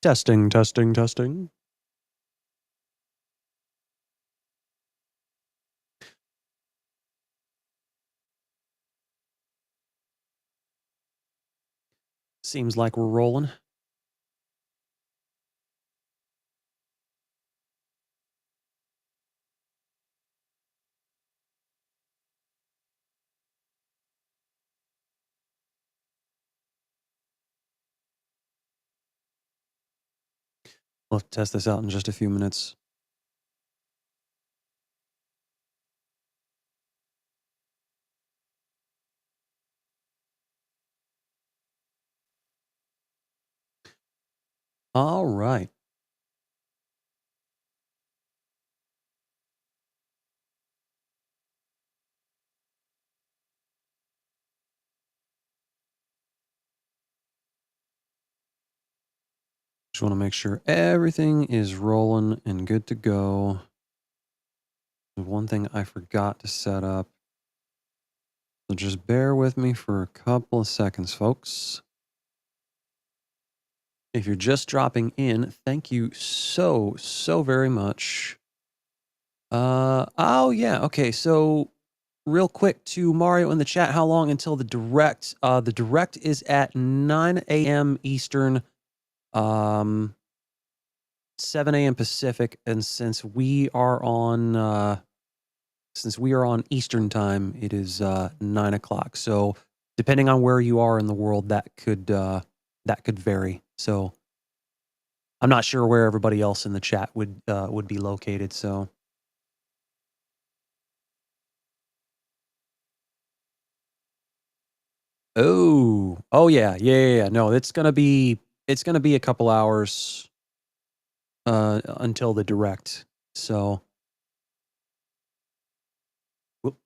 Testing, testing, testing. Seems like we're rolling. We'll test this out in just a few minutes. All right. Just want to make sure everything is rolling and good to go. One thing I forgot to set up. So just bear with me for a couple of seconds, folks. If you're just dropping in, thank you so very much. Oh yeah, okay. So real quick to Mario in the chat, how long until the direct? The direct is at 9 a.m. Eastern, 7 a.m. Pacific, and since we are on Eastern time, it is 9 o'clock. So depending on where you are in the world, that could vary. So I'm not sure where everybody else in the chat would be located. So oh yeah. No, it's gonna be a couple hours until the direct. So whoop.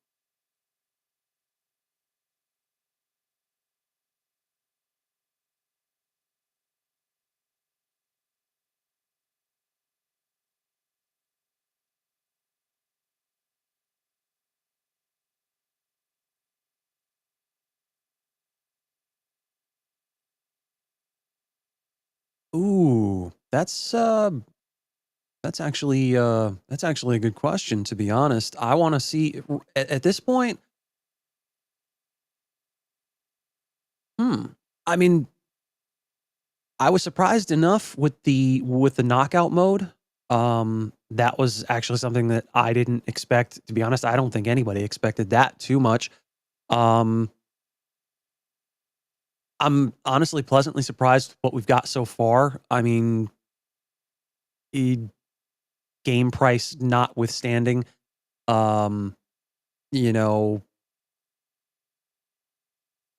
Ooh, that's actually a good question, to be honest. I want to see at this point. I mean, I was surprised enough with the knockout mode. That was actually something that I didn't expect. To be honest, I don't think anybody expected that too much. Um, I'm honestly pleasantly surprised what we've got so far. I mean, e- game price notwithstanding, um, you know,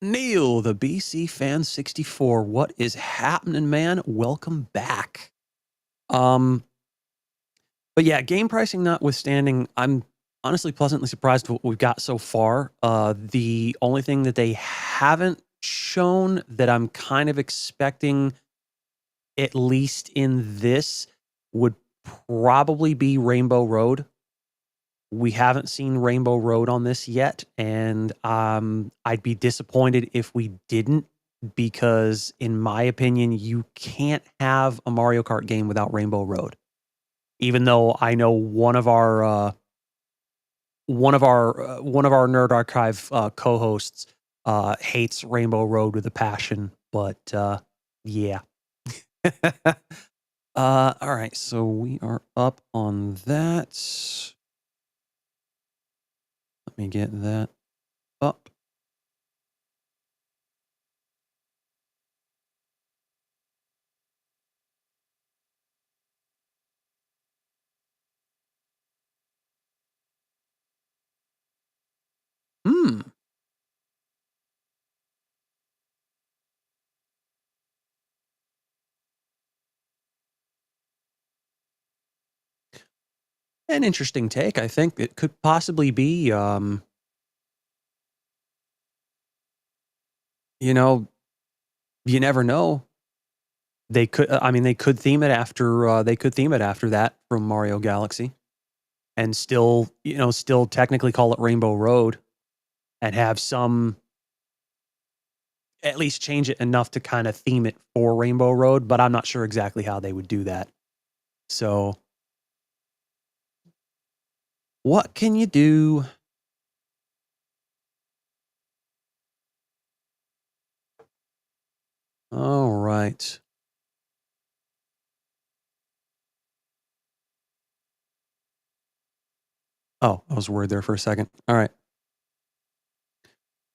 Neil, the BC fan 64. What is happening, man? Welcome back. Um, but yeah, game pricing notwithstanding, I'm honestly pleasantly surprised what we've got so far. The only thing that they haven't shown that I'm kind of expecting, at least in this, would probably be Rainbow Road. We haven't seen Rainbow Road on this yet, and I'd be disappointed if we didn't, because in my opinion, you can't have a Mario Kart game without Rainbow Road. Even though I know one of our Nerd Archive co-hosts hates Rainbow Road with a passion, but yeah. All right, so we are up on that. Let me get that up. Hmm. An interesting take. I think it could possibly be, you know, you never know. They could, I mean, they could theme it after, that from Mario Galaxy, and still, still technically call it Rainbow Road, and have some, at least change it enough to kind of theme it for Rainbow Road. But I'm not sure exactly how they would do that. So, what can you do? All right. Oh, I was worried there for a second. All right.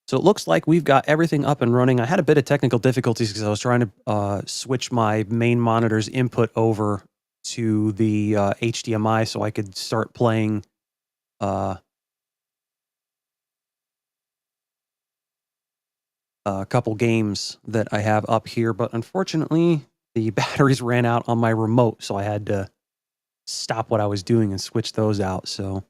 So it looks like we've got everything up and running. I had a bit of technical difficulties because I was trying to switch my main monitor's input over to the HDMI so I could start playing uh, a couple games that I have up here. But unfortunately, the batteries ran out on my remote, so I had to stop what I was doing and switch those out. So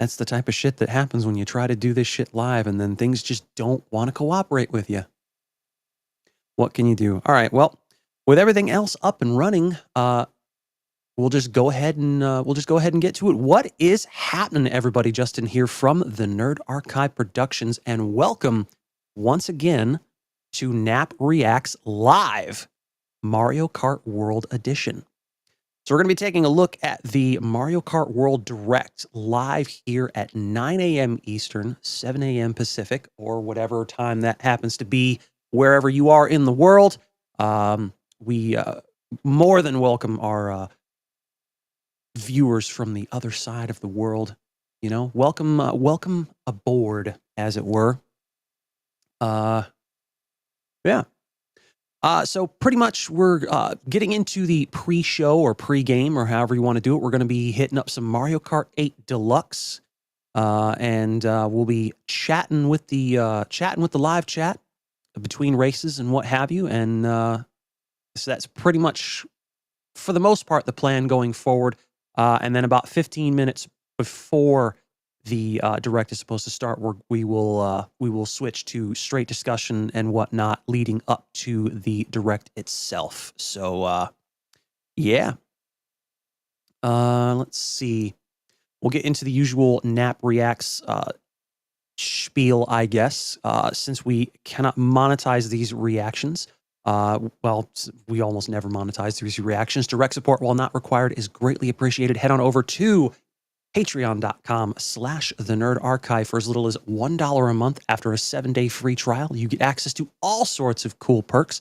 that's the type of shit that happens when you try to do this shit live and then things just don't want to cooperate with you. What can you do? All right. Well, with everything else up and running, we'll just go ahead and get to it. What is happening, everybody? Justin here from the Nerd Archive Productions, and welcome once again to Nap Reacts Live Mario Kart World Edition. So we're going to be taking a look at the Mario Kart World Direct live here at 9 a.m. Eastern, 7 a.m. Pacific, or whatever time that happens to be wherever you are in the world. We more than welcome our viewers from the other side of the world. You know, welcome aboard, as it were. Uh, yeah. So pretty much we're getting into the pre-show or pre-game or however you want to do it. We're going to be hitting up some Mario Kart 8 Deluxe, and we'll be chatting with the live chat between races and what have you. And so that's pretty much, for the most part, the plan going forward. And then about 15 minutes before the direct is supposed to start, we will switch to straight discussion and whatnot leading up to the direct itself. So yeah, let's see. We'll get into the usual Nap Reacts spiel, I guess, since we cannot monetize these reactions. We almost never monetize these reactions. Direct support, while not required, is greatly appreciated. Head on over to patreon.com/the nerd archive for as little as $1 a month. After a 7-day free trial, you get access to all sorts of cool perks,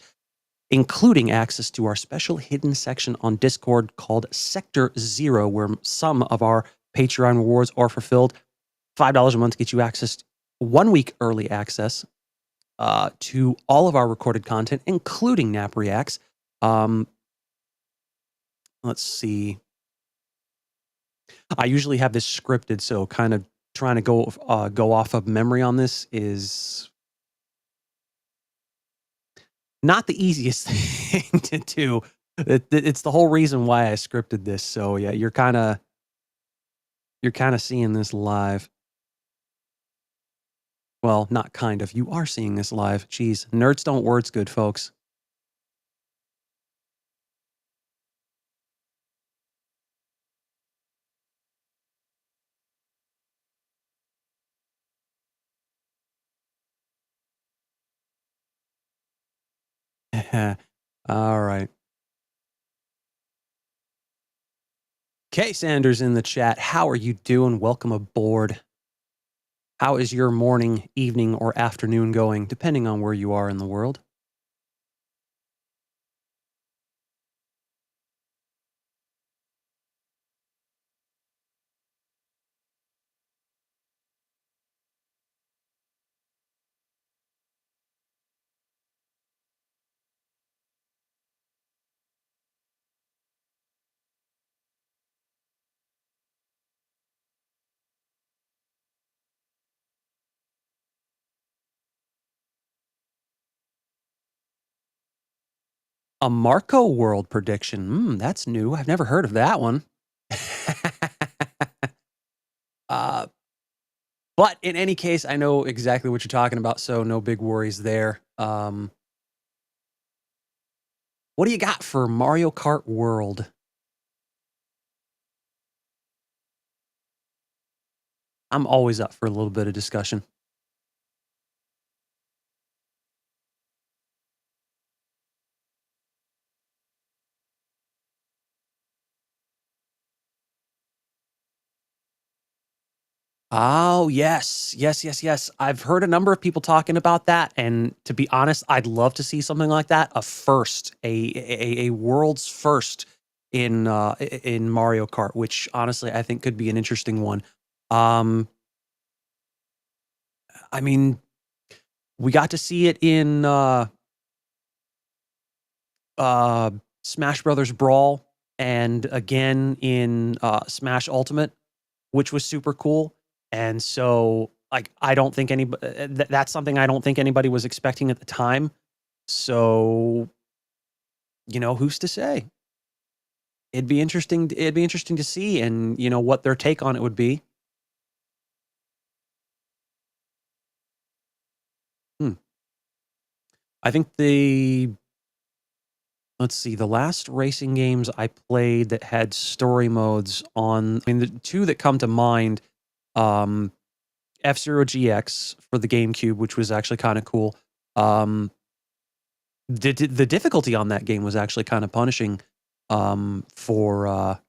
including access to our special hidden section on Discord called Sector Zero, where some of our Patreon rewards are fulfilled. $5 a month gets you access, 1 week early access to all of our recorded content, including Nap Reacts. Um, let's see. I usually have this scripted, so kind of trying to go off of memory on this is not the easiest thing to do. It's the whole reason why I scripted this. So yeah, you're kind of seeing this live. Well, not kind of. You are seeing this live. Jeez, nerds don't words good, folks. All right. Kay Sanders in the chat. How are you doing? Welcome aboard. How is your morning, evening, or afternoon going, depending on where you are in the world? A Marco World prediction. That's new. I've never heard of that one. uh, but in any case, I know exactly what you're talking about, so no big worries there. What do you got for Mario Kart World? I'm always up for a little bit of discussion. Oh, yes. Yes, yes, yes. I've heard a number of people talking about that, and to be honest, I'd love to see something like that, a first, a world's first in Mario Kart, which honestly I think could be an interesting one. Um, I mean, we got to see it in uh, Smash Brothers Brawl and again in Smash Ultimate, which was super cool. And so, like, I don't think that's something I don't think anybody was expecting at the time. So, who's to say? It'd be interesting to see, and what their take on it would be. Hmm. I think let's see, the last racing games I played that had story modes on. I mean, the two that come to mind. Um, F-Zero GX for the GameCube, which was actually kind of cool. Um, the difficulty on that game was actually kind of punishing for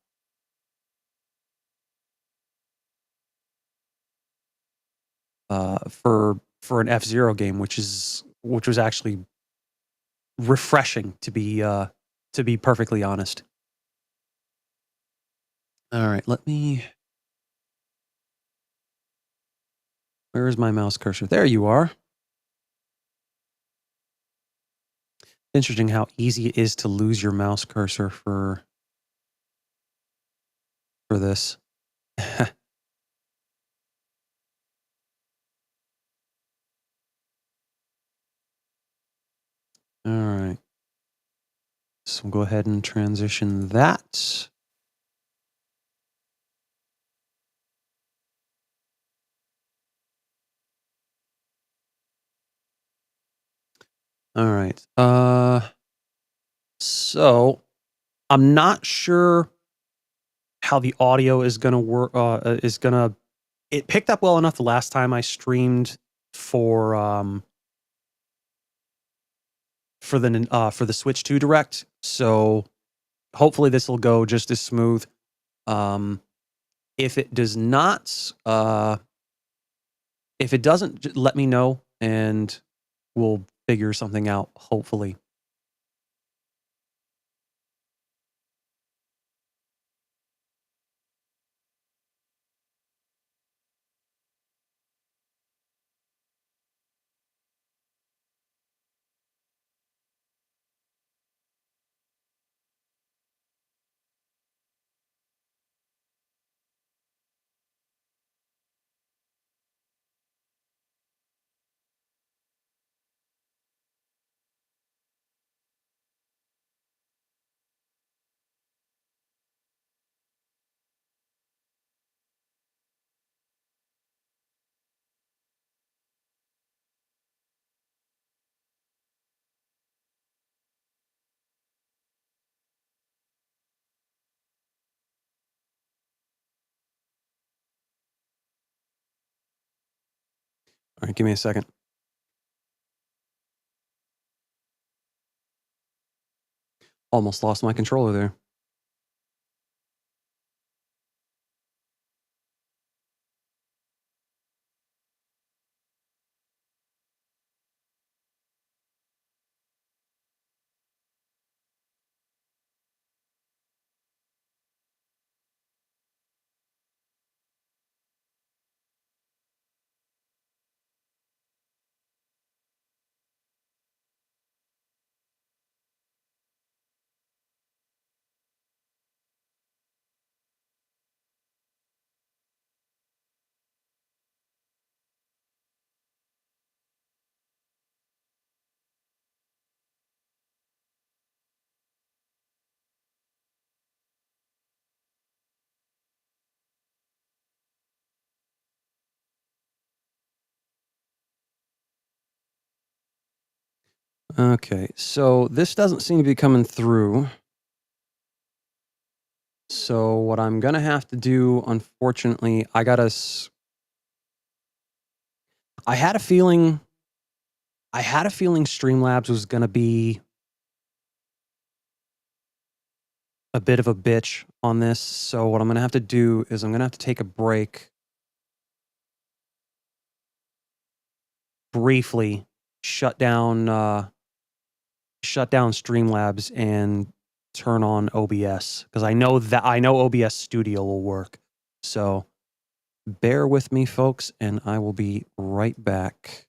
for an F-Zero game, which was actually refreshing to be perfectly honest. All right, where is my mouse cursor? There you are. Interesting how easy it is to lose your mouse cursor for this. All right. So we'll go ahead and transition that. All right. So I'm not sure how the audio is gonna work. Is gonna It picked up well enough the last time I streamed for for the Switch 2 Direct. So hopefully this will go just as smooth. Um, if it does not, if it doesn't, let me know and we'll figure something out. Hopefully. All right, give me a second. Almost lost my controller there. Okay, so this doesn't seem to be coming through. So what I'm gonna have to do, unfortunately, I had a feeling, Streamlabs was gonna be a bit of a bitch on this. So what I'm gonna have to do is I'm gonna have to take a break briefly shut down Streamlabs and turn on OBS, because I know OBS Studio will work. So bear with me, folks, and I will be right back.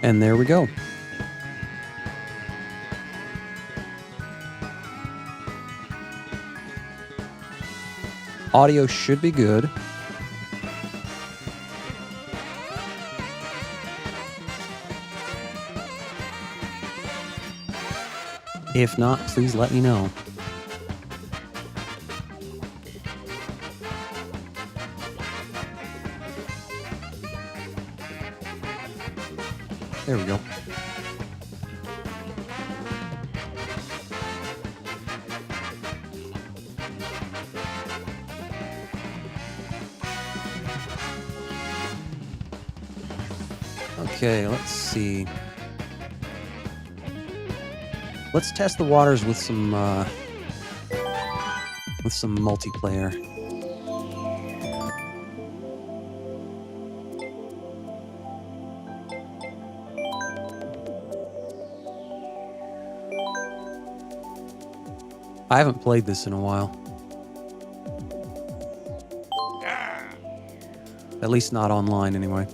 And there we go. Audio should be good. If not, please let me know. There we go. Okay, let's see. Let's test the waters with some multiplayer. I haven't played this in a while. At least not online, anyway.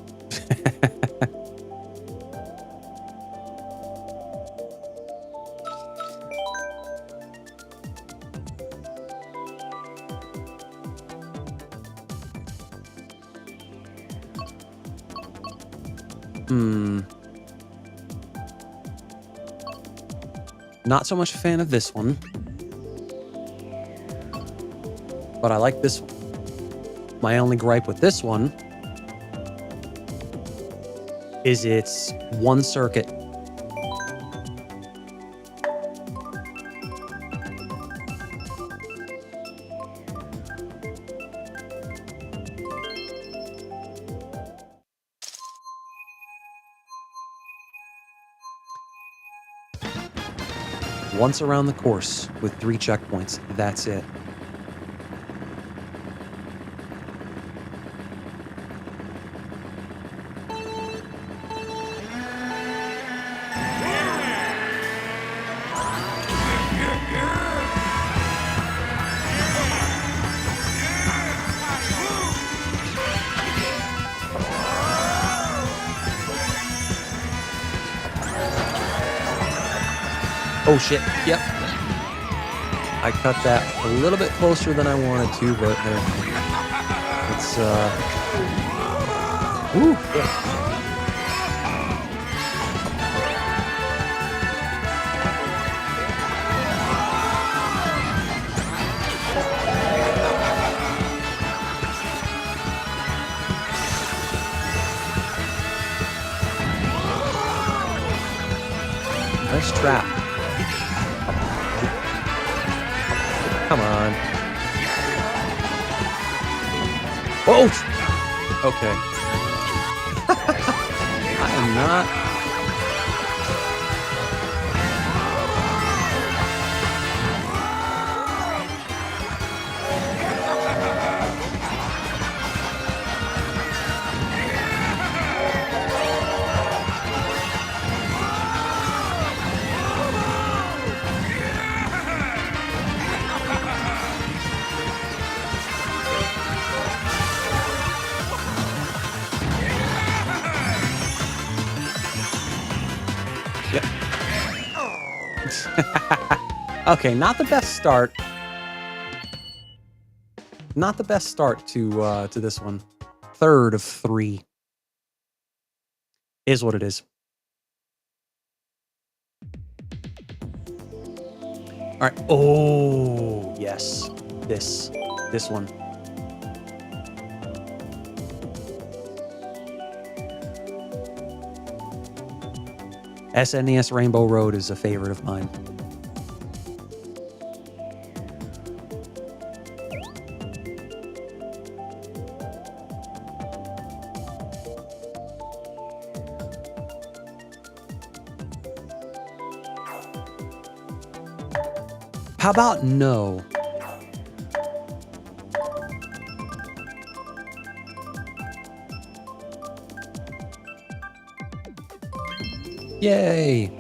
Not so much a fan of this one. But I like this one. My only gripe with this one is it's one circuit. Once around the course with 3 checkpoints. That's it. Oh, shit. Yep. I cut that a little bit closer than I wanted to, but it's, woo. Nice trap. Come on. Oh! Okay. I am not... Yep. Okay, not the best start. Not the best start to this one. Third of 3. Is what it is. All right. Oh, yes. This one. SNES Rainbow Road is a favorite of mine. How about no? Yay!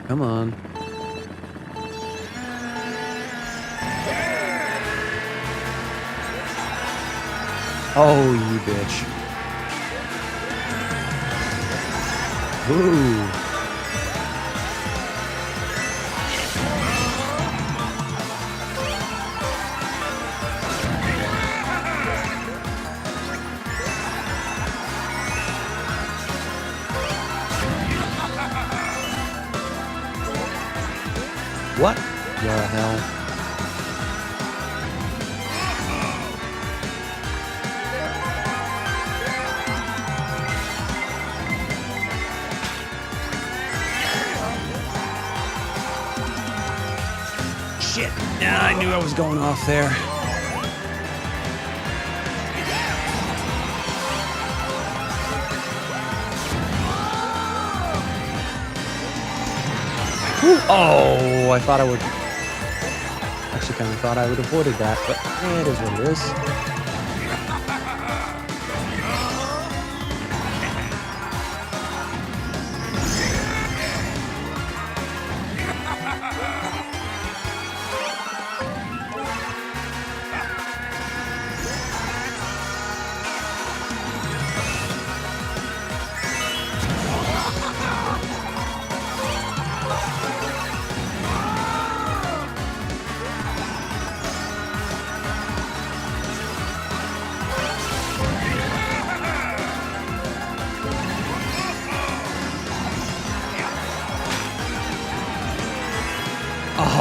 Come on. Oh, you bitch. Ooh. What the hell? Shit. Yeah, I knew I was going off there. Ooh. Oh, I thought I would... Actually, kind of thought I would have avoided that, but it is what it is.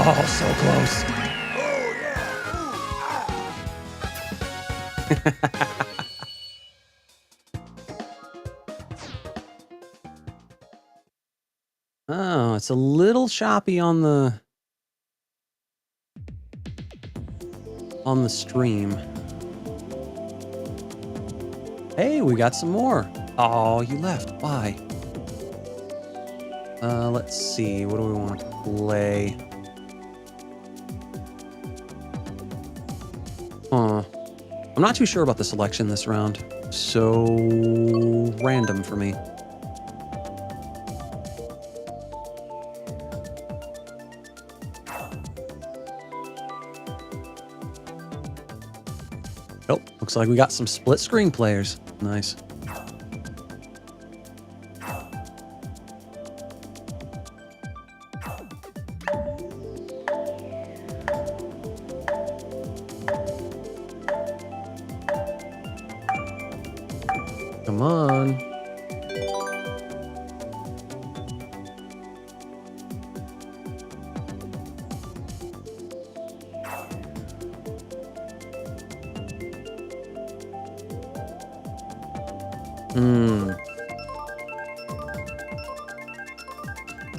Oh, so close. Oh, it's a little choppy on the stream. Hey, we got some more. Oh, you left. Why? Let's see. What do we want to play? Huh. I'm not too sure about the selection this round. So random for me. Oh, looks like we got some split screen players. Nice. Come on.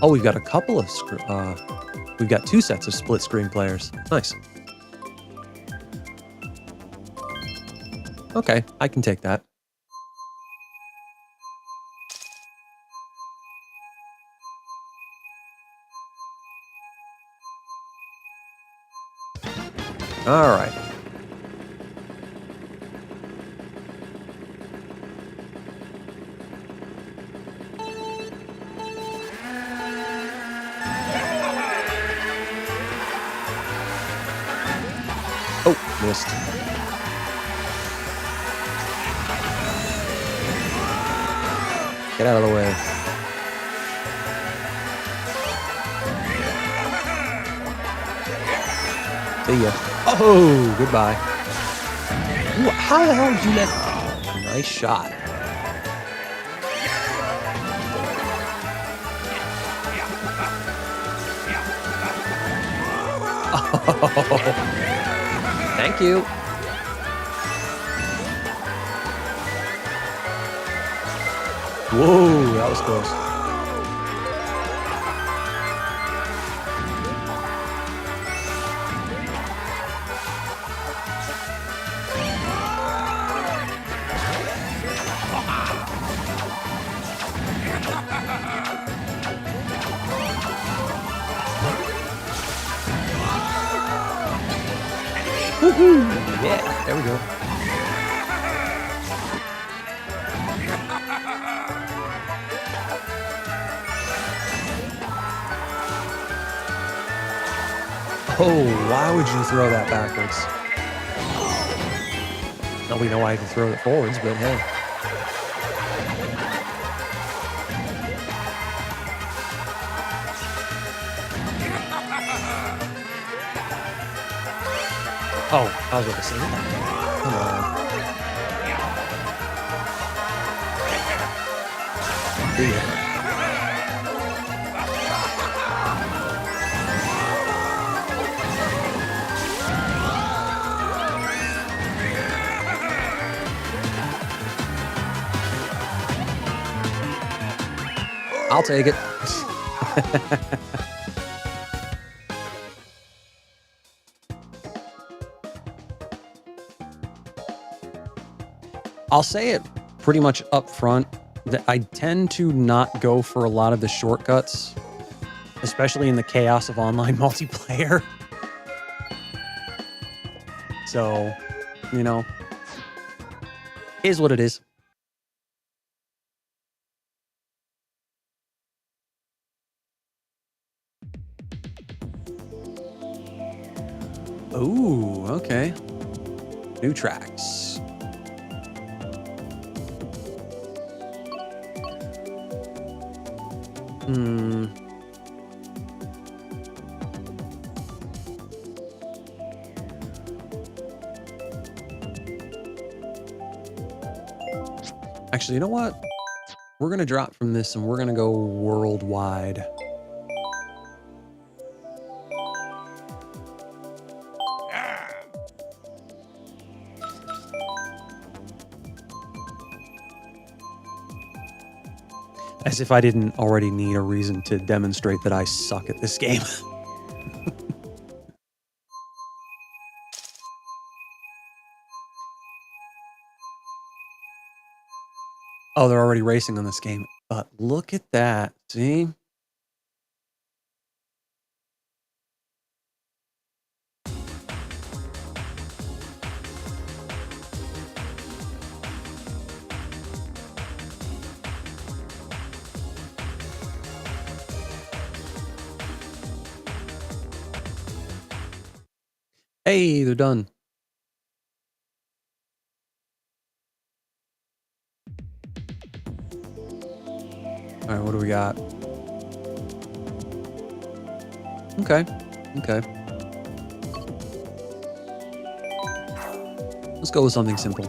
Oh, we've got a couple of we've got 2 sets of split screen players. Nice. Okay, I can take that. All right. Oh, missed. Get out of the way. See ya. Oh, goodbye. Ooh, how the hell did you let... Nice shot. Oh, thank you. Whoa, that was close. Woohoo! Yeah, there we go. Oh, why would you throw that backwards? Now we know why you can throw it forwards, but hey. Oh, I was about to say that. Come on. See ya. I'll take it. I'll say it pretty much up front that I tend to not go for a lot of the shortcuts, especially in the chaos of online multiplayer. So, you know, is what it is. Ooh, okay. New tracks. Actually, you know what? We're going to drop from this and we're going to go worldwide. As if I didn't already need a reason to demonstrate that I suck at this game. Oh, they're already racing on this game. But look at that. See? Hey, they're done. All right, what do we got? Okay. Okay. Let's go with something simple.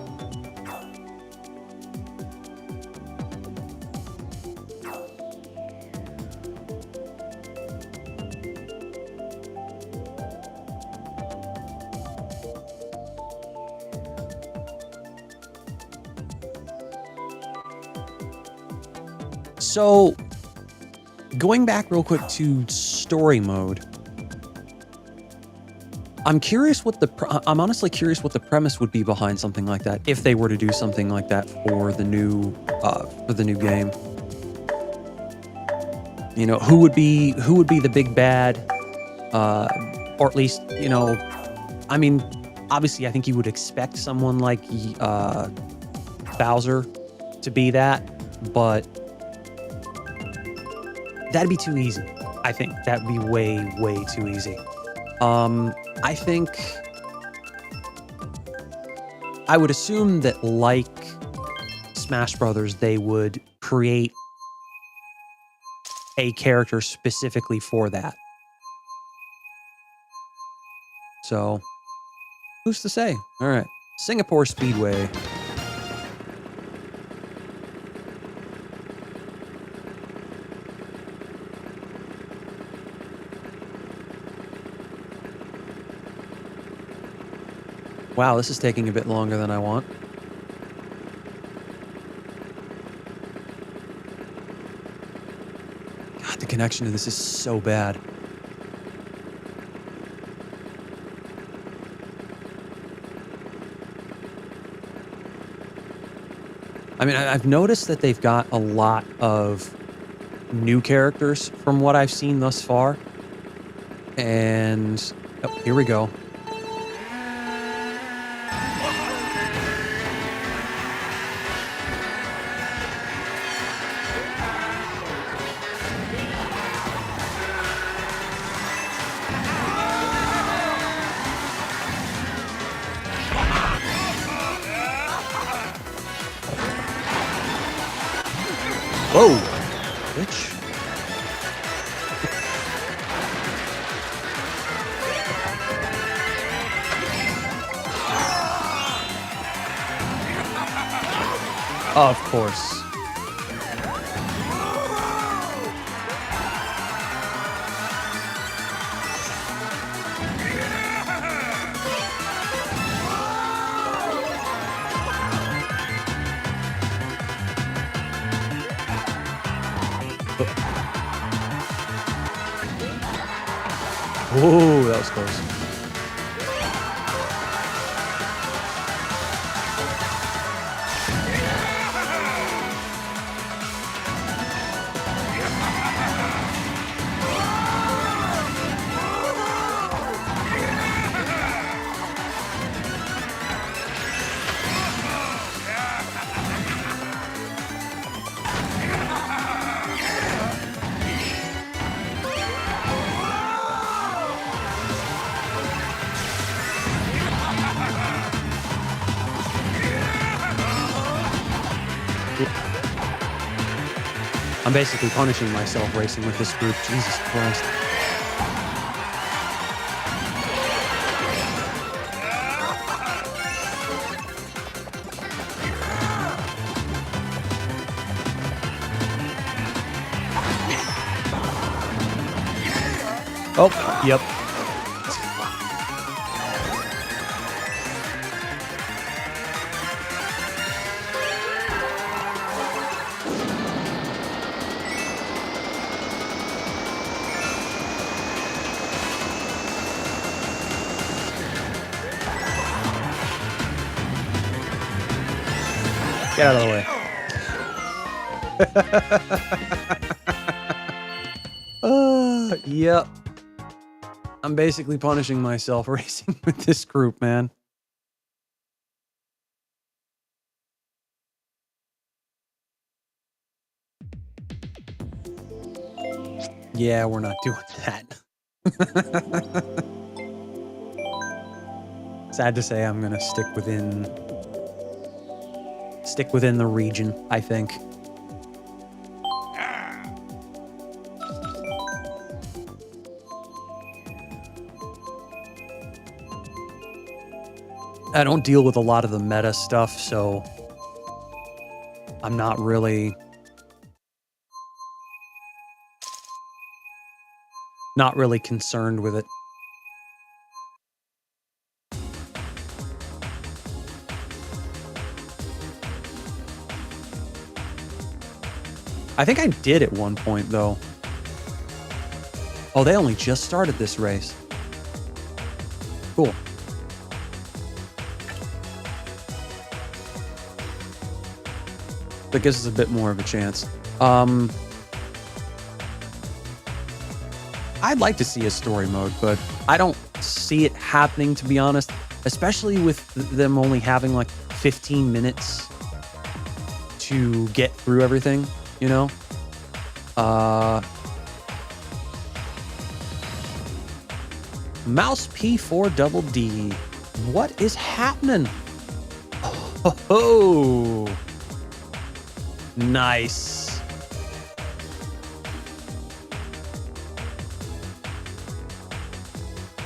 So, going back real quick to story mode, I'm honestly curious what the premise would be behind something like that if they were to do something like that for the new game. You know, who would be the big bad, or at least, you know, I mean, obviously, I think you would expect someone like Bowser to be that, but that'd be too easy. I think that'd be way, way too easy. I think I would assume that, like Smash Brothers, they would create a character specifically for that. So, who's to say? All right, Singapore Speedway. Wow, this is taking a bit longer than I want. God, the connection to this is so bad. I mean, I've noticed that they've got a lot of new characters from what I've seen thus far. And oh, here we go. Whoa, bitch. Of course. Oh, that was close. I'm basically punishing myself racing with this group. Jesus Christ. Oh, yep. Get out of the way. Yep. I'm basically punishing myself racing with this group, man. Yeah, we're not doing that. Sad to say, I'm gonna stick within the region, I think. I don't deal with a lot of the meta stuff, so I'm not really concerned with it. I think I did at one point, though. Oh, they only just started this race. Cool. That gives us a bit more of a chance. I'd like to see a story mode, but I don't see it happening, to be honest, especially with them only having like 15 minutes to get through everything, you know? Mouse P4 double D. What is happening? Oh, nice.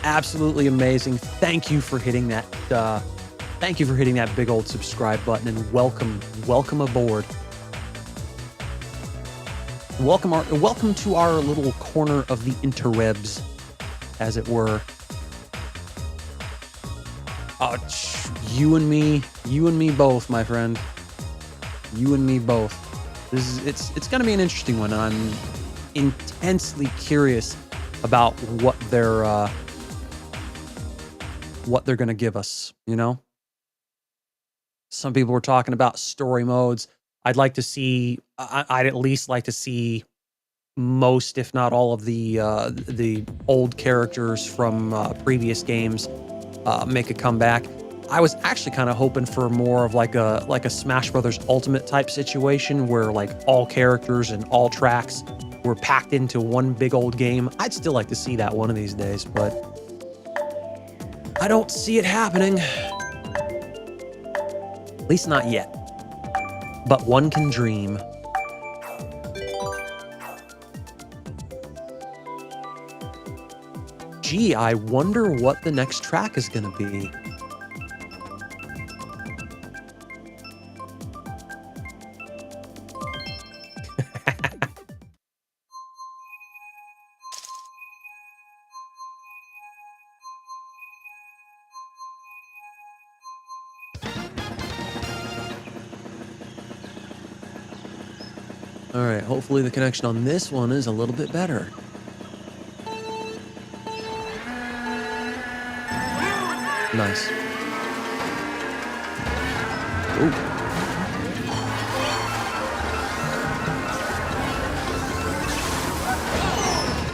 Absolutely amazing. Thank you for hitting that. Thank you for hitting that big old subscribe button, and welcome aboard. Welcome to our little corner of the interwebs, as it were. Oh, you and me both, my friend. You and me both. It's going to be an interesting one, and I'm intensely curious about what they're going to give us, you know? Some people were talking about story modes. I'd like to see, I'd at least like to see most, if not all, of the old characters from previous games make a comeback. I was actually kind of hoping for more of like a Smash Brothers Ultimate type situation where like all characters and all tracks were packed into one big old game. I'd still like to see that one of these days, but I don't see it happening. At least not yet. But one can dream. Gee, I wonder what the next track is going to be. All right, hopefully the connection on this one is a little bit better. Nice. Ooh.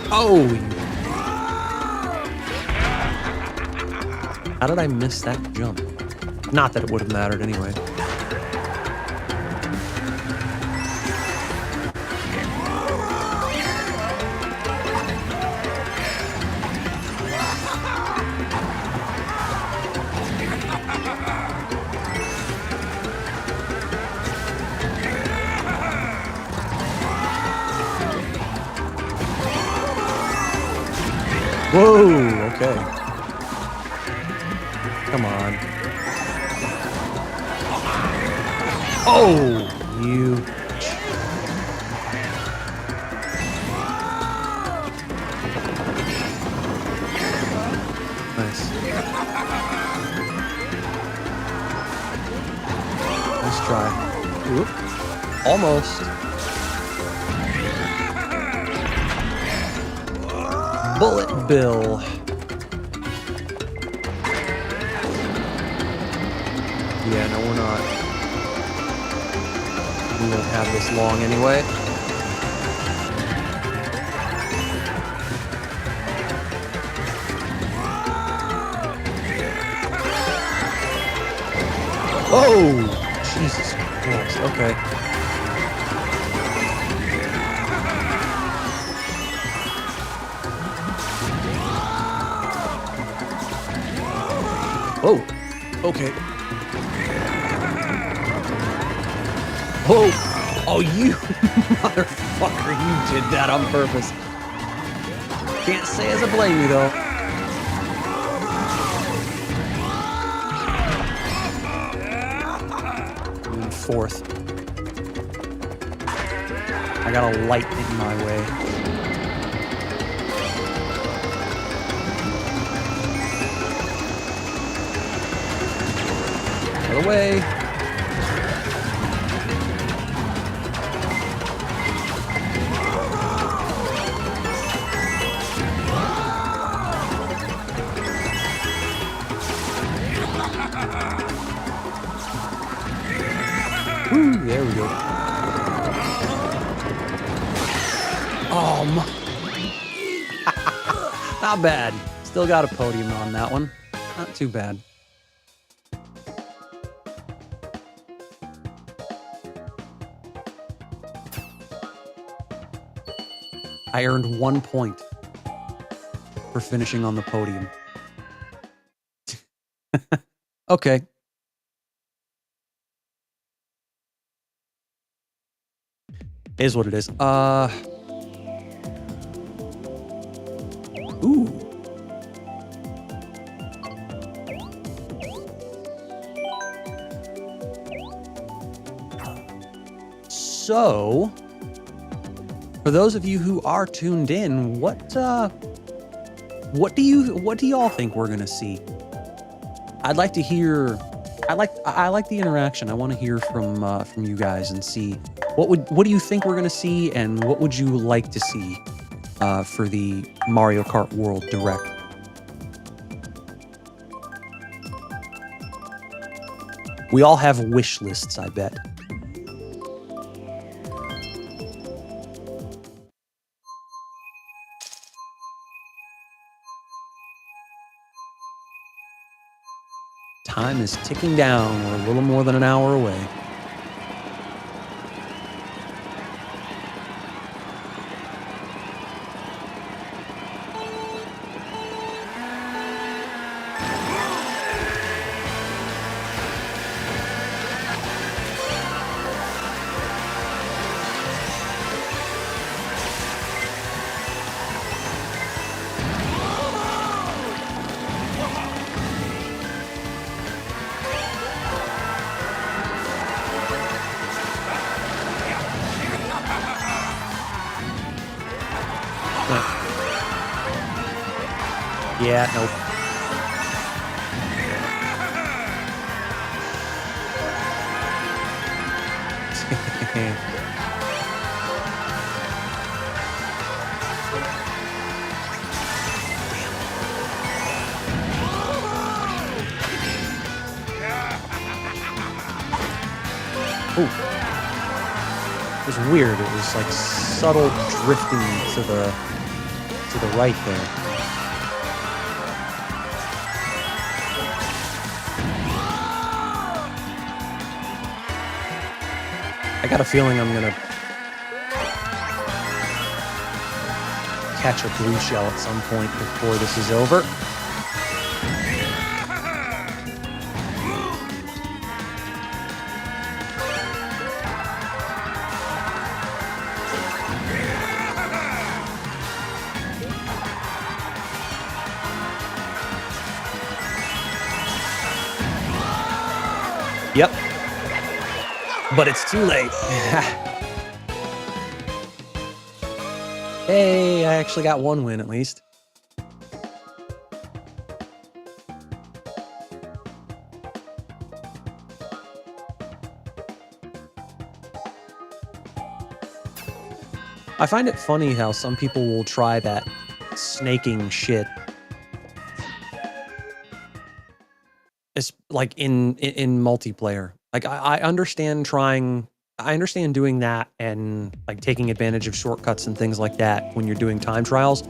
Oh! How did I miss that jump? Not that it would have mattered anyway. Whoa, okay. Come on. Oh, you. Nice. Nice try. Oop. Almost. Bullet Bill. Yeah, no, we're not. We won't have this long anyway. Oh, Jesus Christ. Okay. Oh, okay. Oh, you motherfucker, you did that on purpose. Can't say as I blame you, though. fourth. I got a light in my way. Out of the way. Woo, there we go. Not bad. Still got a podium on that one. Not too bad. I earned 1 point for finishing on the podium. Okay. Is what it is. Ooh. So, for those of you who are tuned in, what do y'all think we're gonna see? I'd like to hear. I like the interaction. I want to hear from you guys and see what do you think we're gonna see, and what would you like to see for the Mario Kart World Direct. We all have wish lists, I bet. Time is ticking down. We're a little more than an hour away. Yeah, nope. Ooh. It was weird. It was like subtle drifting to the right there. I got a feeling I'm gonna catch a blue shell at some point before this is over. Yep. But it's too late. Hey, I actually got one win at least. I find it funny how some people will try that snaking shit. It's like in multiplayer. Like I understand doing that and like taking advantage of shortcuts and things like that when you're doing time trials,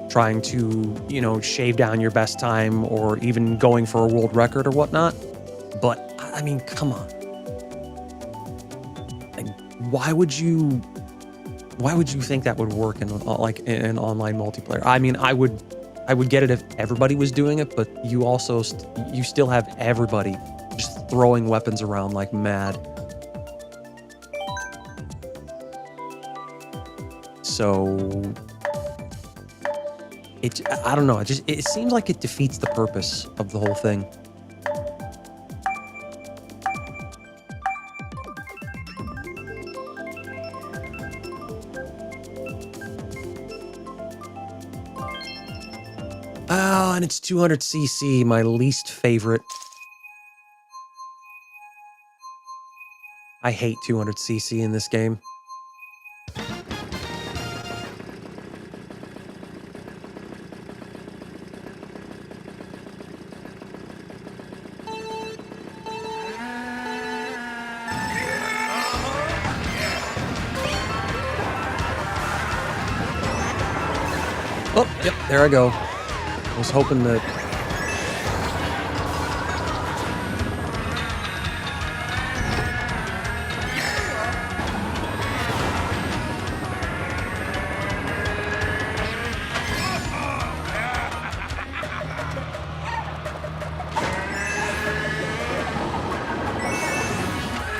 trying to, shave down your best time or even going for a world record or whatnot. But I mean, come on. Like, why would you think that would work in online multiplayer? I mean, I would get it if everybody was doing it, but you also you still have everybody just throwing weapons around like mad. So I don't know. It seems like it defeats the purpose of the whole thing. Oh, and it's 200cc, my least favorite. I hate 200cc in this game. Oh, yep, there I go. I was hoping that...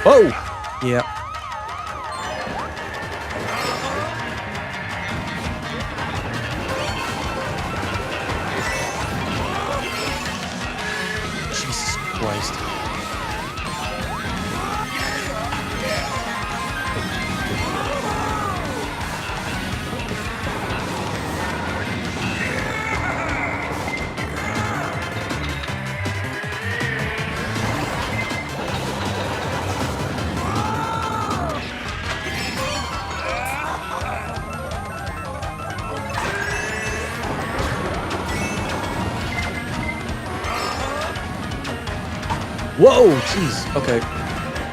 Oh! Yeah. Jesus Christ. Whoa, jeez. Okay.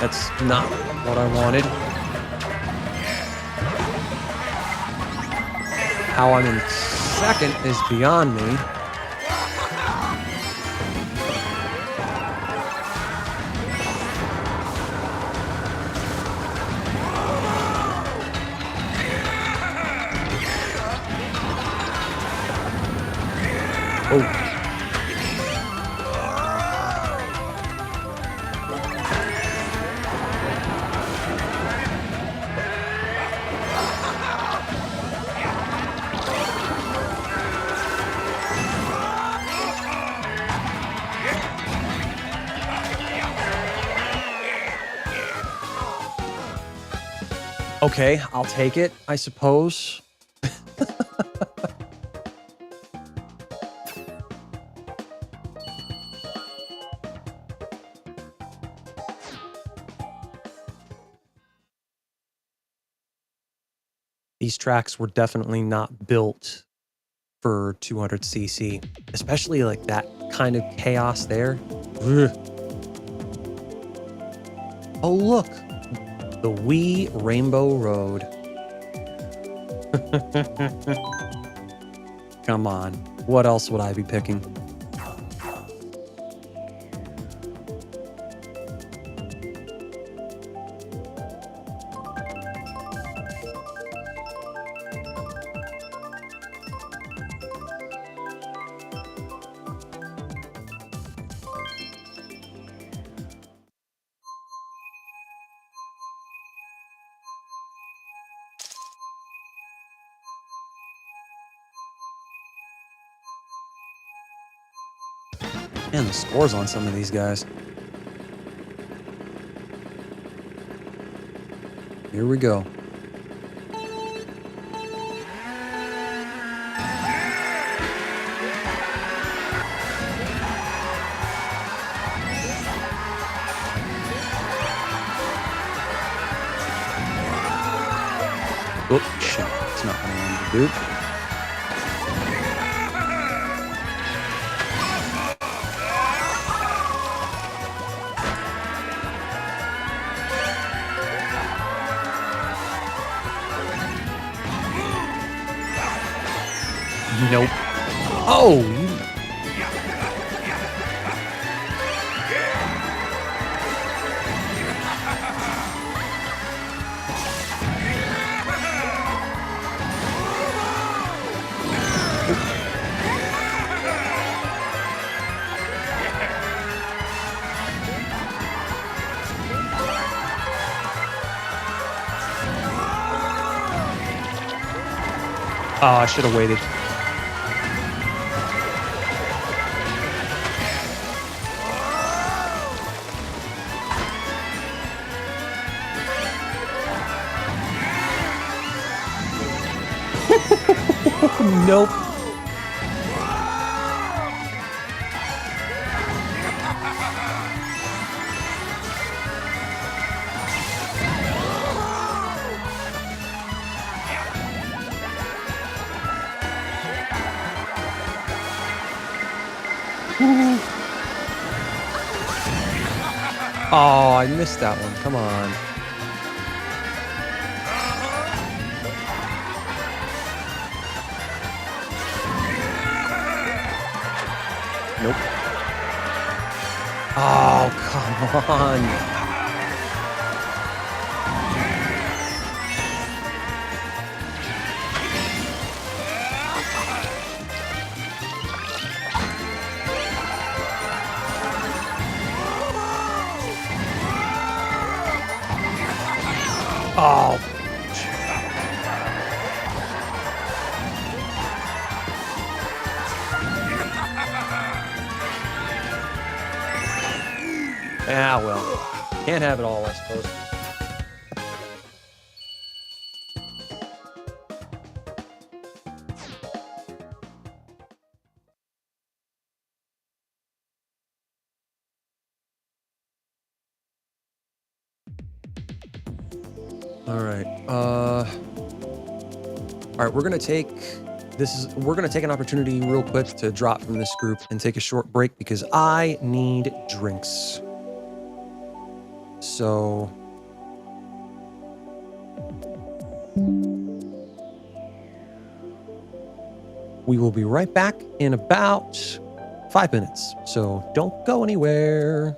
That's not what I wanted. How I'm in second is beyond me. Oh. Okay, I'll take it, I suppose. These tracks were definitely not built for 200cc, especially like that kind of chaos there. Ugh. Oh, look, the Wii Rainbow Road. Come on, what else would I be picking? Man, the scores on some of these guys. Here we go. Oh, shit. It's not what I wanted to do. Nope. Oh, you... Oh, I should have waited. Nope. Oh, I missed that one. Come on. Nope. Oh, come on. Oh. Ah, well. Can't have it all, I suppose. All right. All right, we're gonna take an opportunity real quick to drop from this group and take a short break because I need drinks. So we will be right back in about 5 minutes. So don't go anywhere.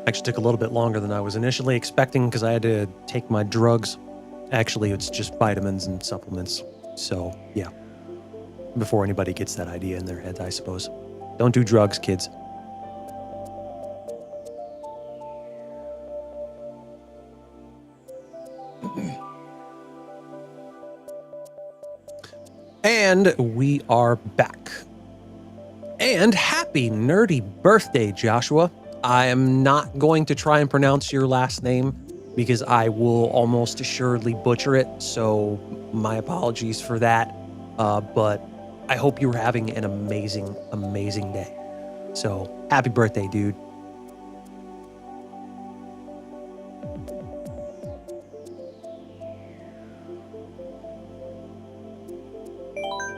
Actually took a little bit longer than I was initially expecting because I had to take my drugs. Actually, it's just vitamins and supplements. So, yeah. Before anybody gets that idea in their head, I suppose. Don't do drugs, kids. And we are back. And happy nerdy birthday, Joshua. I am not going to try and pronounce your last name because I will almost assuredly butcher it. So my apologies for that. But I hope you're having an amazing, amazing day. So happy birthday, dude.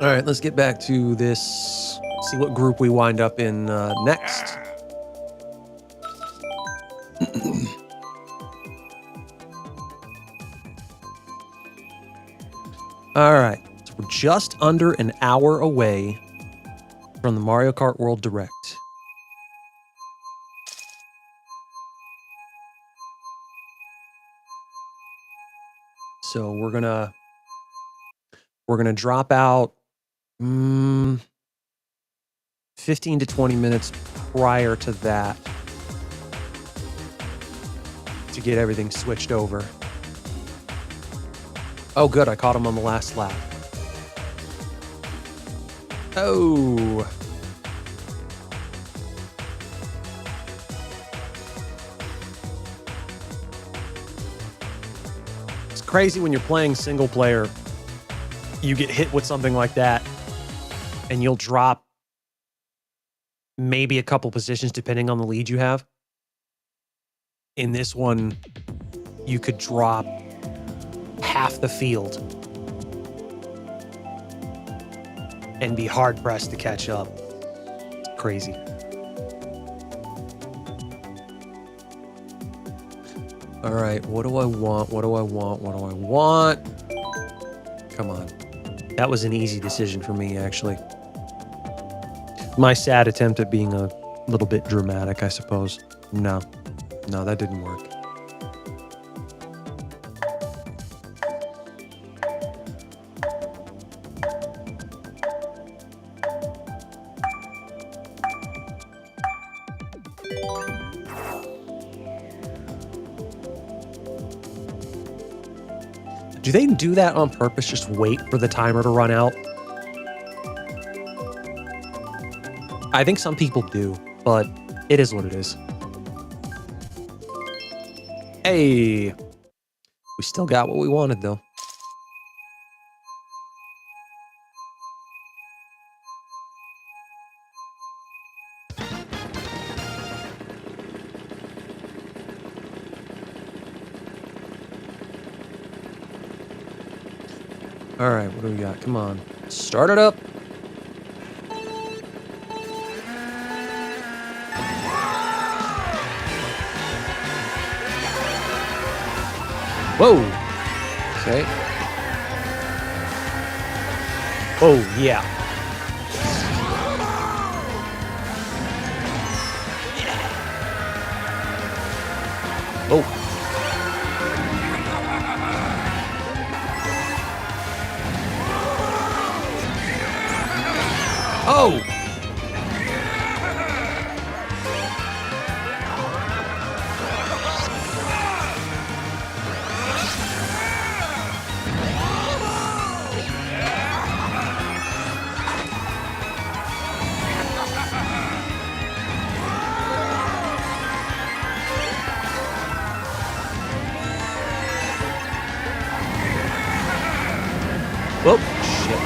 All right, let's get back to this. See what group we wind up in next. All right, so we're just under an hour away from the Mario Kart World Direct. So we're gonna drop out 15 to 20 minutes prior to that to get everything switched over. Oh, good. I caught him on the last lap. Oh. It's crazy when you're playing single player, you get hit with something like that and you'll drop maybe a couple positions depending on the lead you have. In this one, you could drop half the field and be hard pressed to catch up. It's crazy. All right, what do I want? What do I want? What do I want? Come on. That was an easy decision for me, actually. My sad attempt at being a little bit dramatic, I suppose. No, that didn't work. Do they do that on purpose? Just wait for the timer to run out? I think some people do, but it is what it is. Hey, we still got what we wanted, though. All right, what do we got? Come on. Start it up. Whoa. Okay. Oh, yeah. Oh. Oh! Whoa, shit.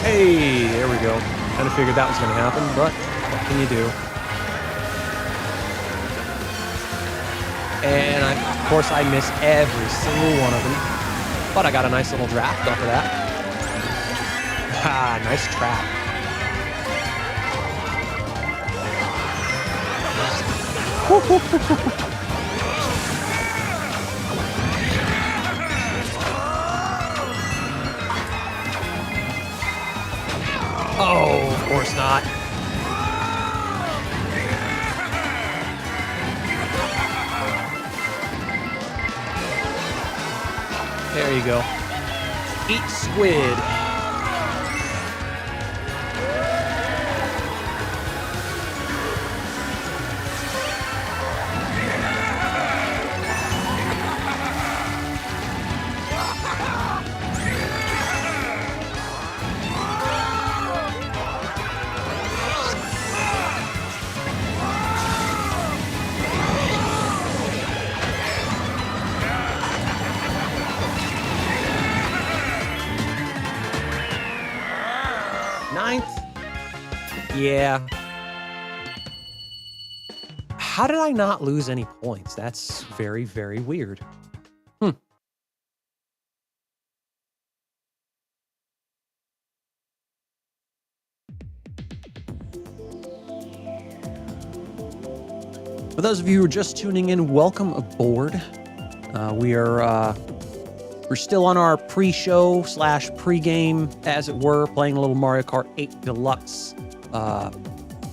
Hey, there we go. Kind of figured that was going to happen, but what can you do? And of course, I miss every single one of them. But I got a nice little draft off of that. Ah, nice trap. Oh, of course not. There you go. Eat squid. Ninth? Yeah. How did I not lose any points? That's very, very weird. For those of you who are just tuning in, welcome aboard. We're still on our pre-show / pre-game, as it were, playing a little Mario Kart 8 Deluxe.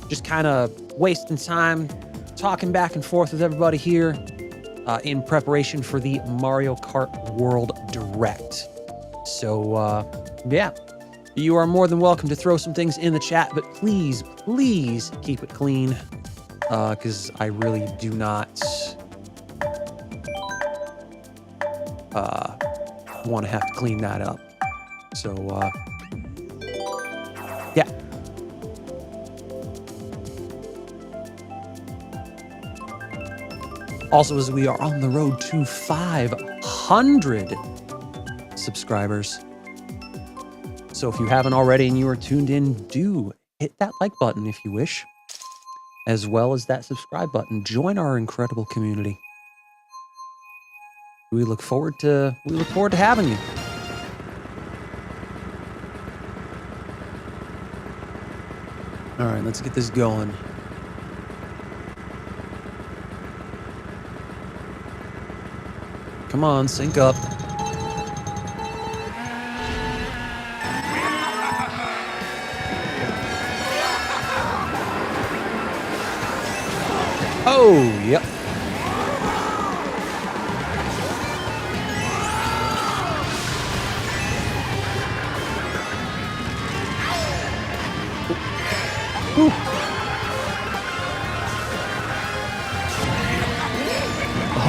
Just kind of wasting time, talking back and forth with everybody here in preparation for the Mario Kart World Direct. So, yeah, you are more than welcome to throw some things in the chat, but please, please keep it clean, because I really do not want to have to clean that up. So, yeah. Also, as we are on the road to 500 subscribers. So if you haven't already and you are tuned in, do hit that like button if you wish, as well as that subscribe button. Join our incredible community. We look forward to having you. All right, let's get this going. Come on, sync up. Oh, yep. Ooh.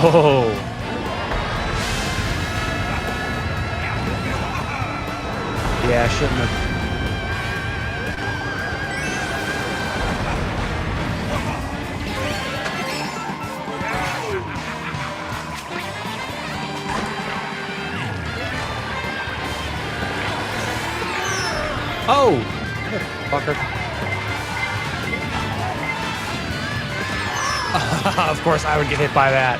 Oh. Yeah, I shouldn't have. Oh! Fucker. Of course I would get hit by that.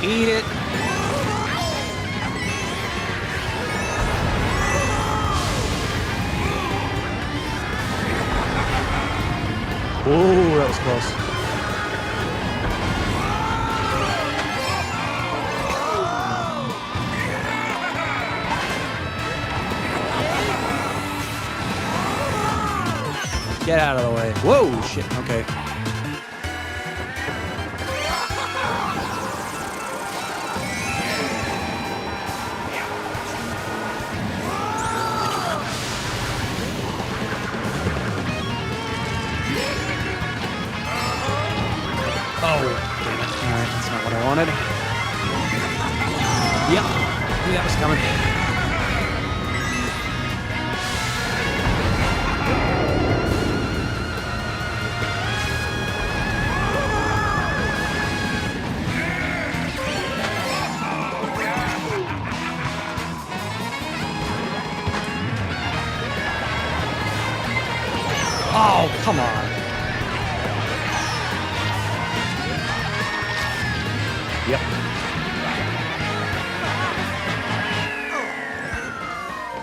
Eat it. Oh, that was close. Get out of the way. Whoa, shit. Okay. Wanted. Yep, knew that was coming. Oh, come on. Yep.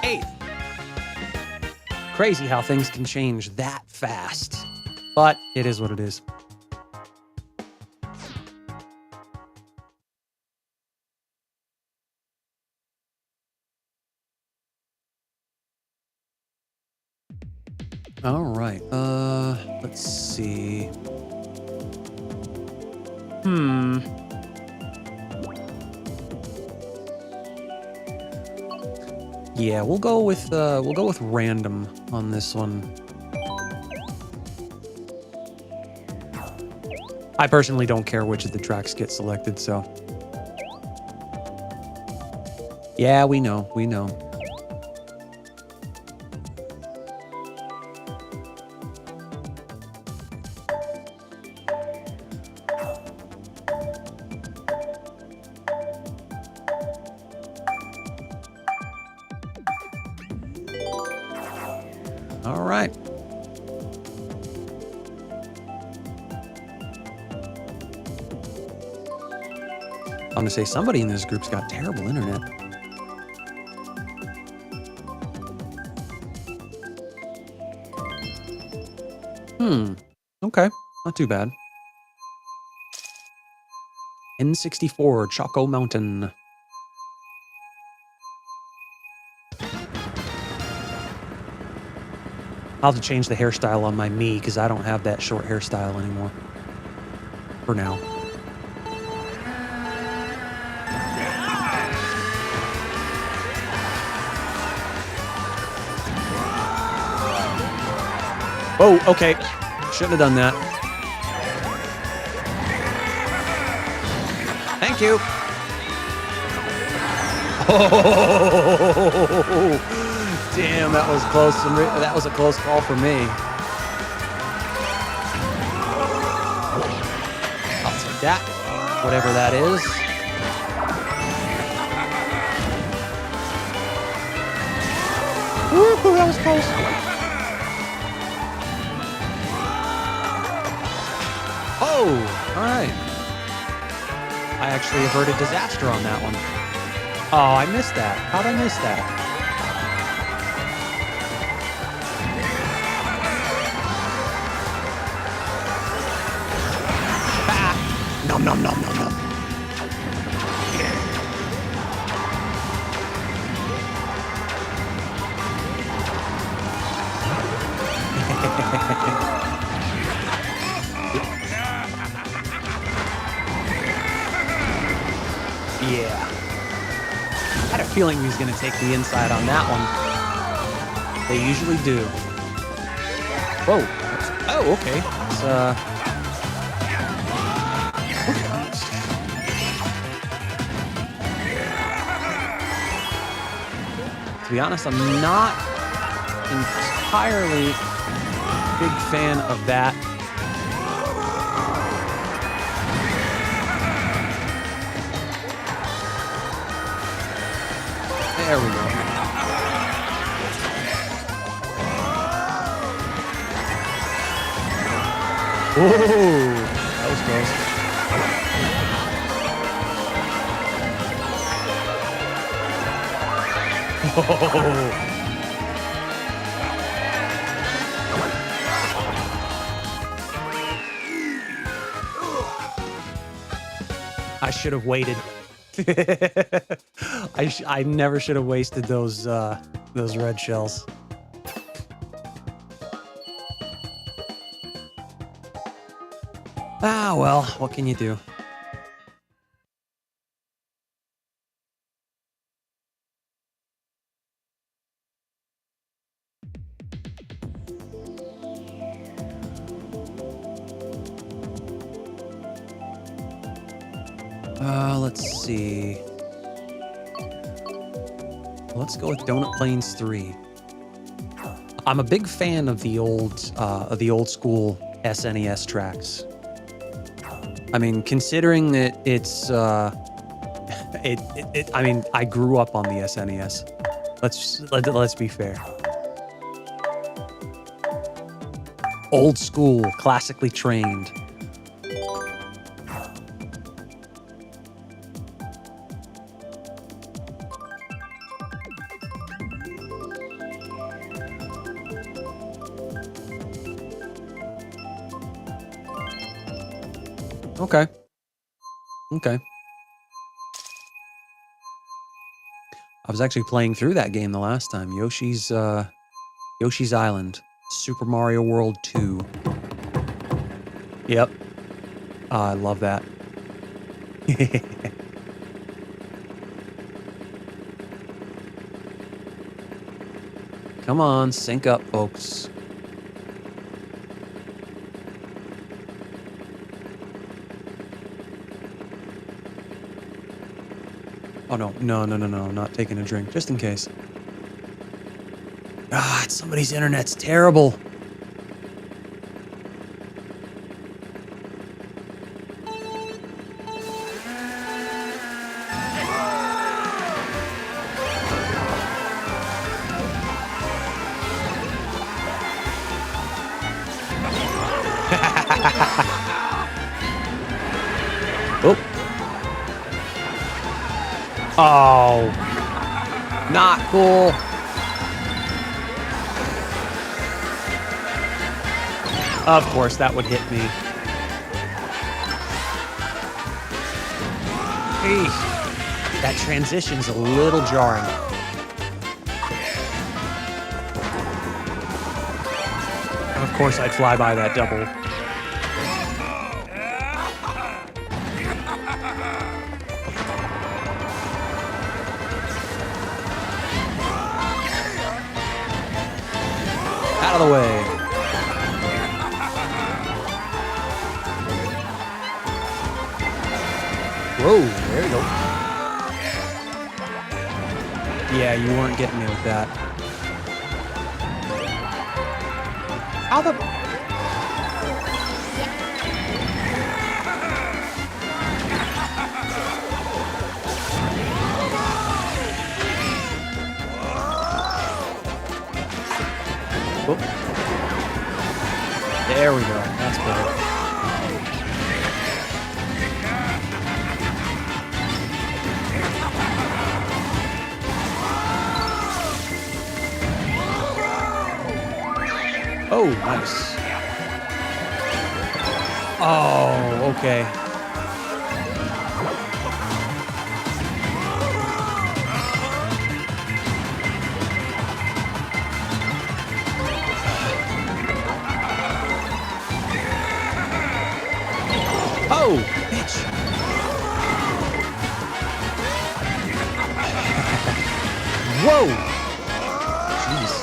Eighth. Crazy how things can change that fast. But it is what it is. All right. Let's see. Yeah, we'll go with random on this one. I personally don't care which of the tracks get selected, so. Yeah, we know. All right. I'm gonna say somebody in this group's got terrible internet. Okay, not too bad. N64 Choco Mountain. I'll have to change the hairstyle on my Mii because I don't have that short hairstyle anymore. For now. Oh, okay. Shouldn't have done that. Thank you. Oh, damn, that was close. That was a close call for me. I'll take that. Whatever that is. Woo, that was close. Oh, all right. I actually averted disaster on that one. Oh, I missed that. How'd I miss that? Ah! Nom nom nom nom nom. Yeah. I had a feeling he was going to take the inside on that one. They usually do. Whoa. Oh, okay. To be honest, I'm not entirely big fan of that. There we go. Whoa, that was close. Whoa. I should have waited. I never should have wasted those red shells. Ah, well, what can you do? Let's see. Let's go with Donut Plains 3. I'm a big fan of the old school SNES tracks. I mean, considering that it's I mean, I grew up on the SNES. Let's be fair. Old school, classically trained. Okay. Okay. I was actually playing through that game the last time. Yoshi's Island. Super Mario World 2. Yep. I love that. Come on, sync up, folks. Oh, no. No, I'm not taking a drink, just in case. Ah, somebody's internet's terrible. Oh. Oh. Not cool. Of course, that would hit me. Hey, that transition's a little jarring. Of course, I'd fly by that double. Out of the way. Whoa, there you go. Yeah, you weren't getting me with that. How the... Whoop. There we go. That's better. Oh, nice. Oh, okay. Oh, bitch. Whoa. Jeez.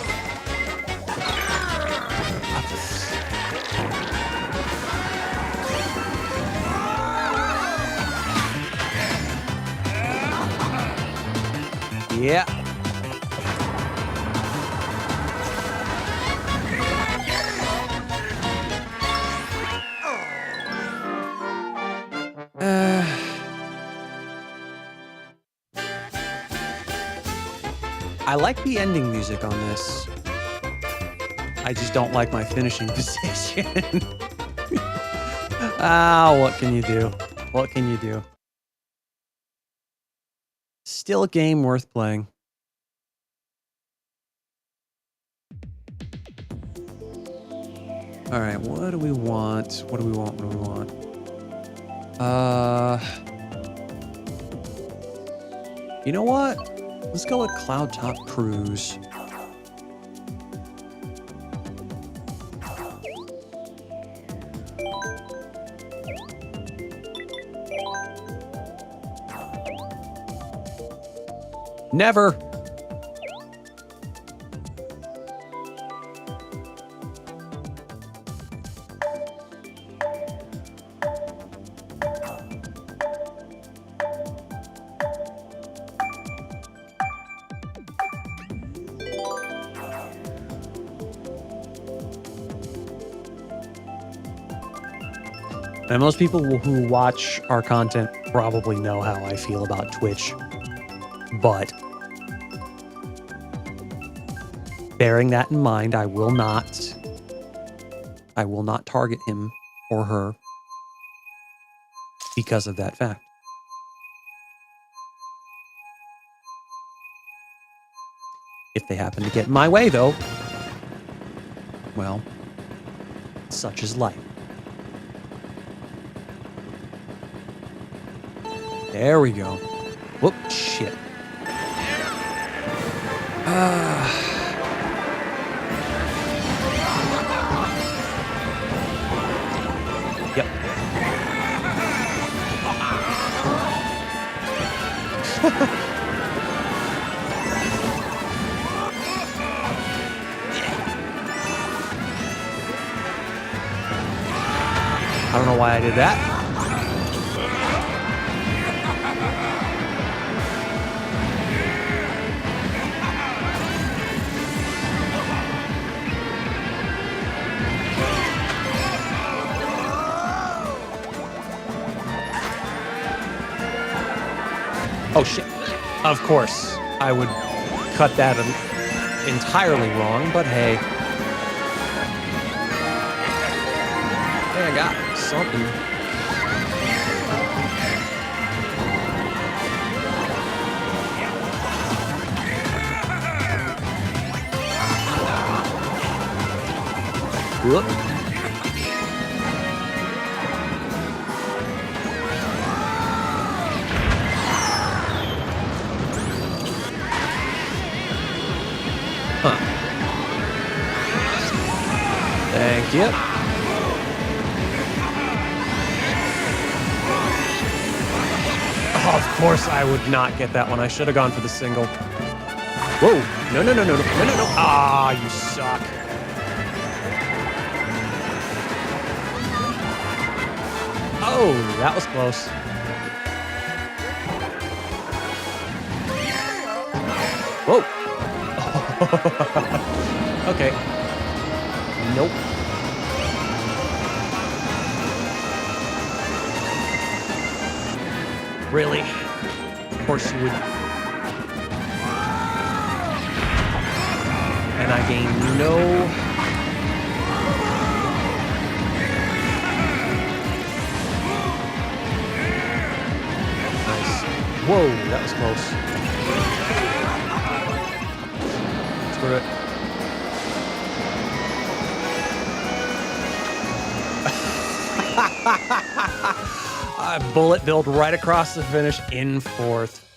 Yeah. I like the ending music on this. I just don't like my finishing position. Ah, what can you do? What can you do? Still a game worth playing. All right, what do we want? What do we want? What do we want? You know what? Let's go with Cloud Top Cruise. Never. And most people who watch our content probably know how I feel about Twitch. But bearing that in mind, I will not target him or her because of that fact. If they happen to get in my way, though, well, such is life. There we go. Whoop, shit. I don't know why I did that. Oh, shit. Of course, I would cut that entirely wrong, but hey. Hey, I got something. Whoop. Huh. Thank you. Oh, of course I would not get that one. I should have gone for the single. Whoa. No, no, no, no, no, no, no, no. Ah, you suck. Oh, that was close. Whoa. Okay. Nope. Really? Of course you would. And I gain no... Nice. Whoa, that was close. Screw it. I bullet billed right across the finish in fourth.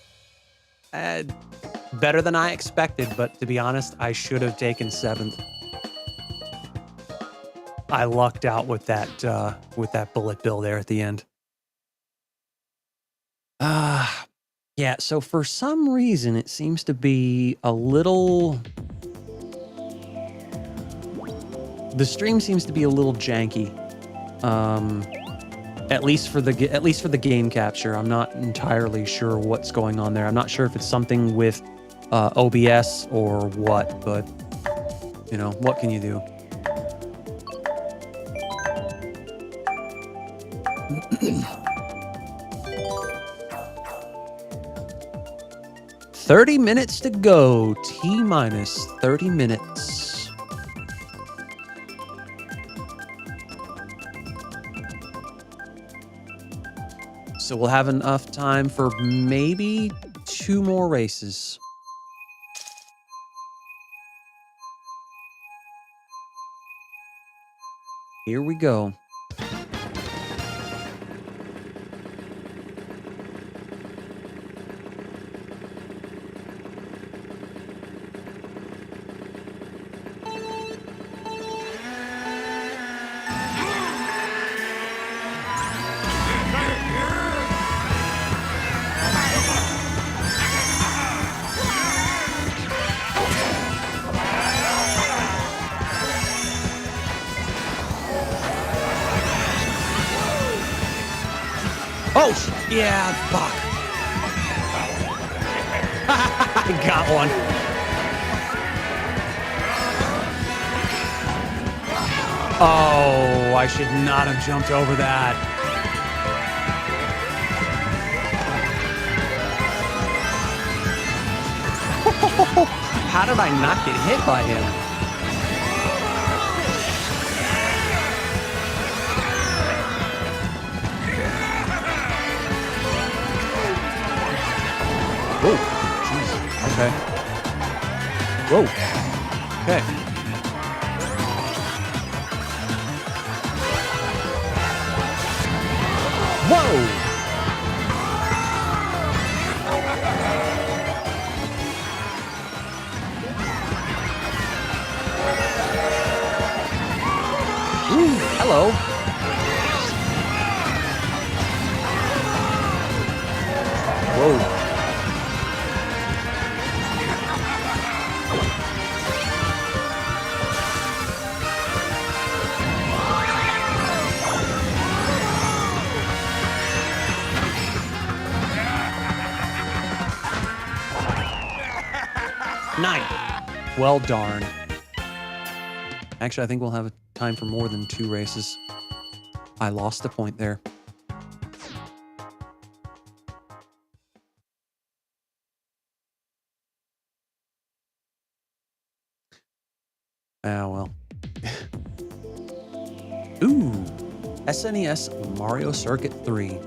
Better than I expected, but to be honest, I should have taken seventh. I lucked out with that bullet bill there at the end. Yeah, so for some reason, it seems to be a little... The stream seems to be a little janky. At least for the game capture. I'm not entirely sure what's going on there. I'm not sure if it's something with OBS or what, but you know, what can you do? $30 minutes to go. T-minus 30 minutes. So we'll have enough time for maybe 2 more races. Here we go. Oh, yeah, fuck. I got one. Oh, I should not have jumped over that. How did I not get hit by him? Whoa, jeez, okay. Whoa, okay. Whoa! Ooh, hello. Whoa. 9. Well, darn. Actually, I think we'll have time for more than 2 races. I lost a point there. Ah, well. Ooh. SNES Mario Circuit 3.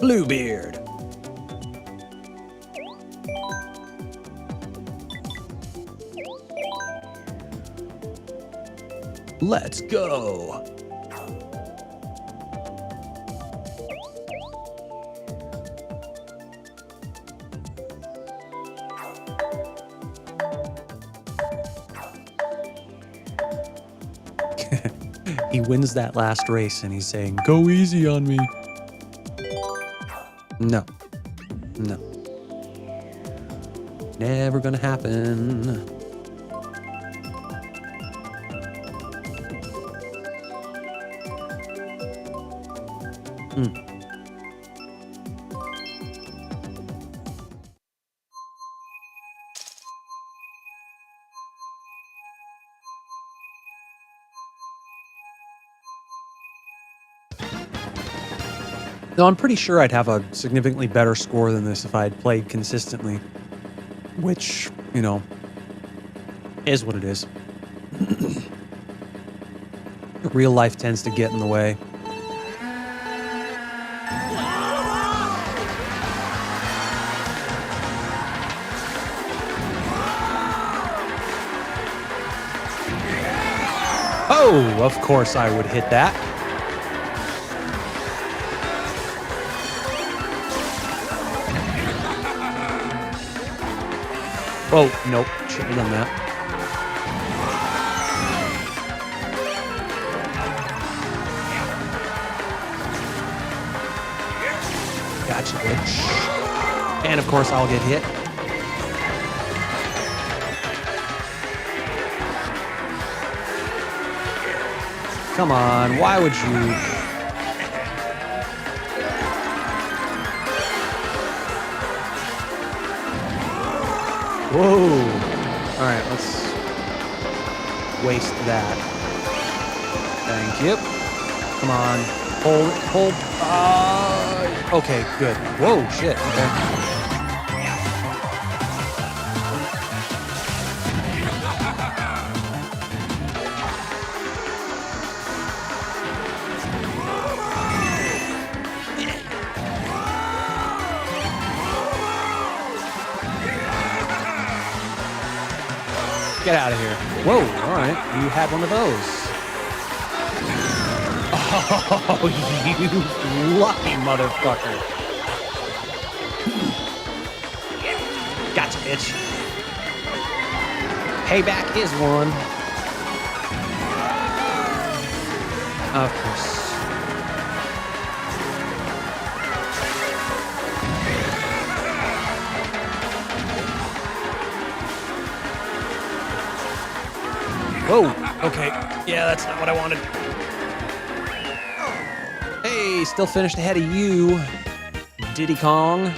Bluebeard. Let's go. He wins that last race and he's saying, "Go easy on me." No. No. Never gonna happen. No, I'm pretty sure I'd have a significantly better score than this if I had played consistently. Which, you know, is what it is. Real life tends to get in the way. Oh, of course I would hit that. Oh, nope. Shouldn't have done that. Gotcha, bitch. And of course I'll get hit. Come on, why would you? Whoa. All right, let's waste that. Thank you. Come on. Hold. Okay, good. Whoa, shit. Okay. Get out of here. Whoa, all right. You had one of those. Oh, you lucky motherfucker. Gotcha, bitch. Payback is one. Of course. Whoa, okay. Yeah, that's not what I wanted. Hey, still finished ahead of you, Diddy Kong.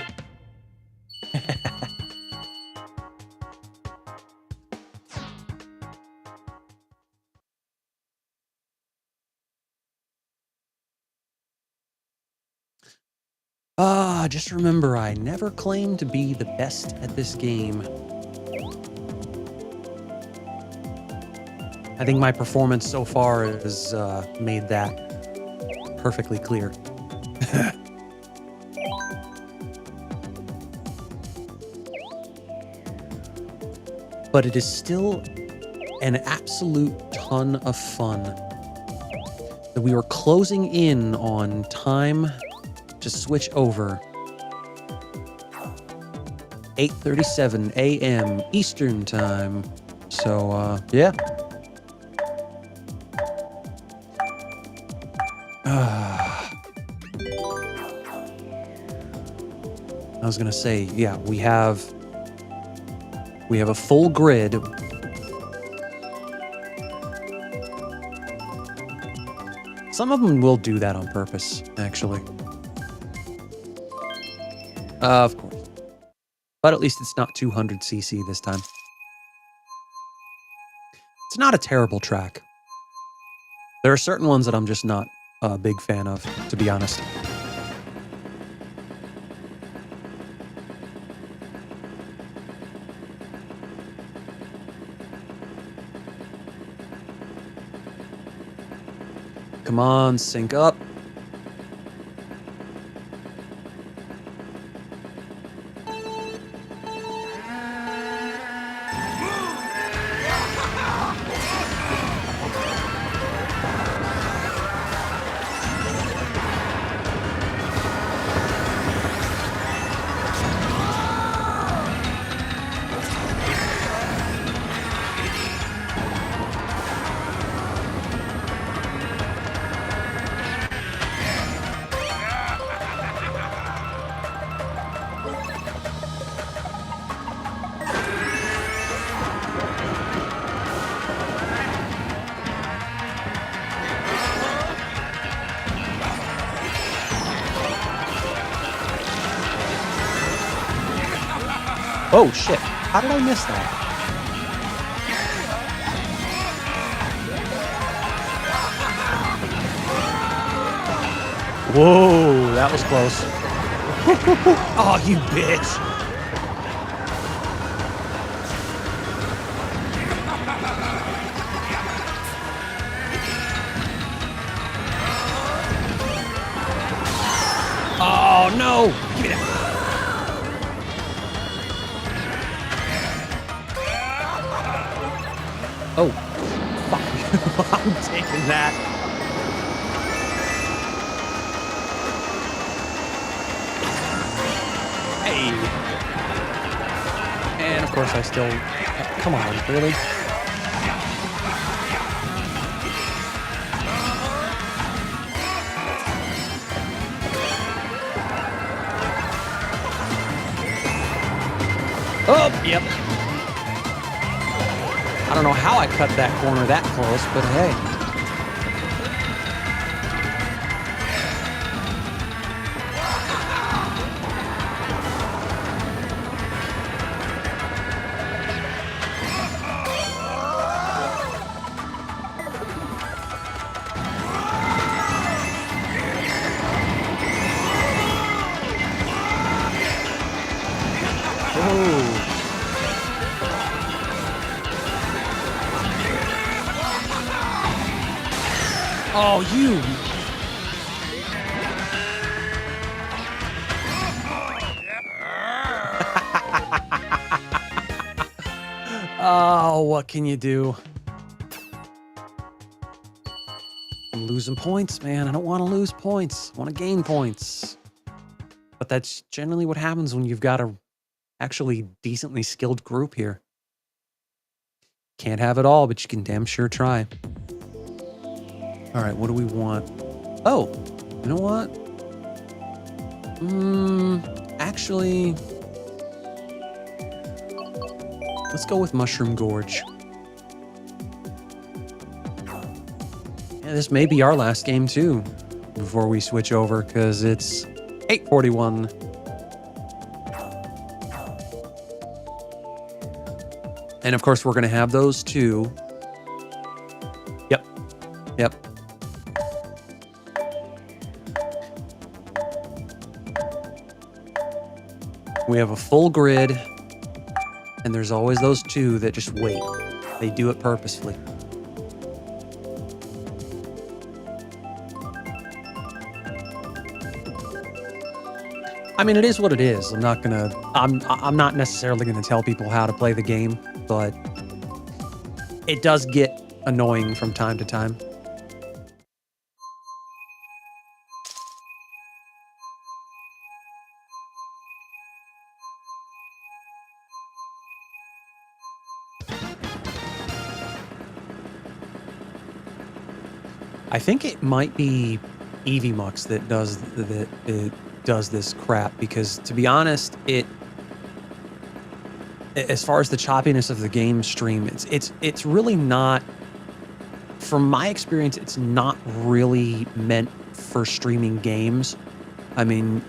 Just remember, I never claimed to be the best at this game. I think my performance so far has made that perfectly clear. But it is still an absolute ton of fun. That we were closing in on time to switch over. 8:37 a.m. Eastern time. So, yeah. I was gonna say, yeah, we have a full grid. Some of them will do that on purpose, actually. Of course. But at least it's not 200cc this time. It's not a terrible track. There are certain ones that I'm just not a big fan of, to be honest. Come on, sync up. Oh, shit. How did I miss that? Whoa, that was close. Oh, you bitch. Oh, no. Give me that. Oh, fuck. I'm taking that. Hey. And of course I still... Come on, really? Oh, yep. I don't know how I cut that corner that close, but hey. Whoa. Oh, you. Oh, what can you do? I'm losing points, man. I don't want to lose points. I want to gain points. But that's generally what happens when you've got a actually decently skilled group here. Can't have it all, but you can damn sure try. All right, what do we want? Oh, you know what? Actually, let's go with Mushroom Gorge. Yeah, this may be our last game too, before we switch over, because it's 8:41. And of course, we're going to have those two. Yep. Yep. We have a full grid, and there's always those two that just wait. They do it purposefully. I mean, it is what it is. I'm not necessarily gonna tell people how to play the game, but it does get annoying from time to time. I think it might be EVMux that does this crap, because to be honest, as far as the choppiness of the game stream, it's really not, from my experience, it's not really meant for streaming games. I mean,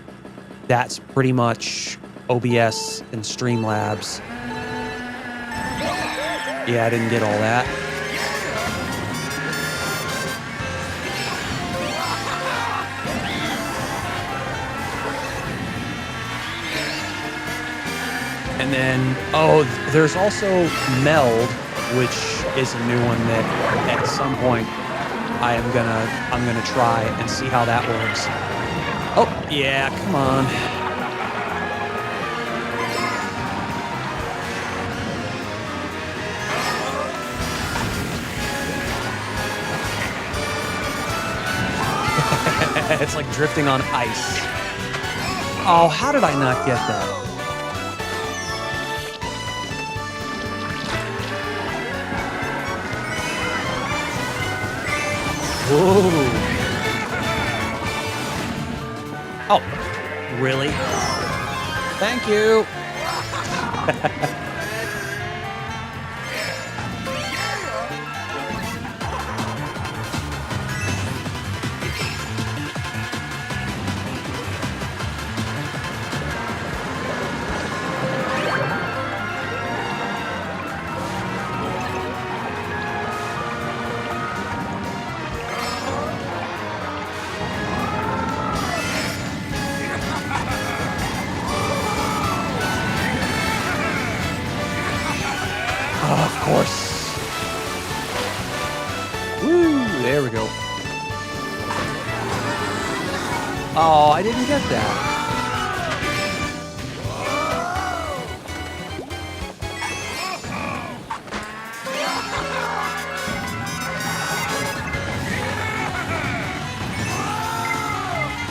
That's pretty much OBS and Streamlabs. Yeah, I didn't get all that. And then, oh, there's also Meld, which is a new one that at some point I'm gonna try and see how that works. Oh, yeah, come on. It's like drifting on ice. Oh, how did I not get that? Whoa. Oh, really? Thank you. Oh, of course. Woo, there we go. Oh, I didn't get that.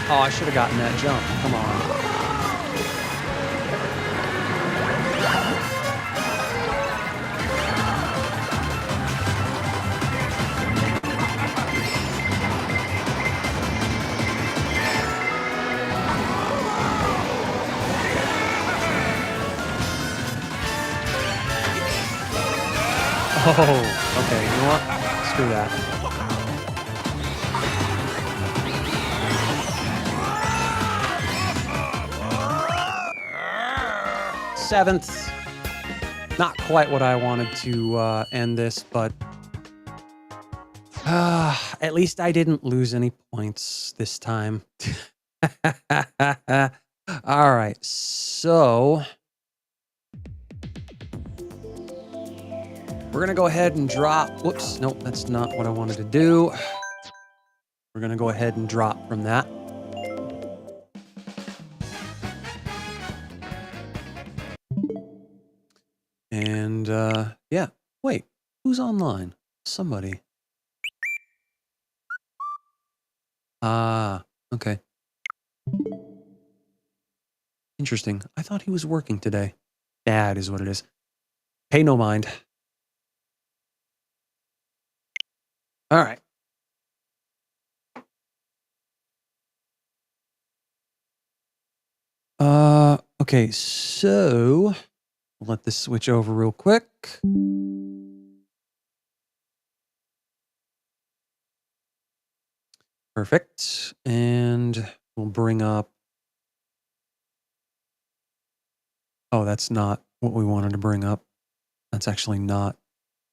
Oh, I should have gotten that jump. Come on. Oh, okay. You know what? Screw that. Seventh. Not quite what I wanted to end this, but at least I didn't lose any points this time. All right, so we're gonna go ahead and drop. Whoops, nope, that's not what I wanted to do. We're gonna go ahead and drop from that. And yeah, wait, who's online? Somebody. Ah, okay. Interesting. I thought he was working today. Bad is what it is. Pay no mind. All right. Okay, so we'll let this switch over real quick. Perfect. And we'll bring up. Oh, that's not what we wanted to bring up. That's actually not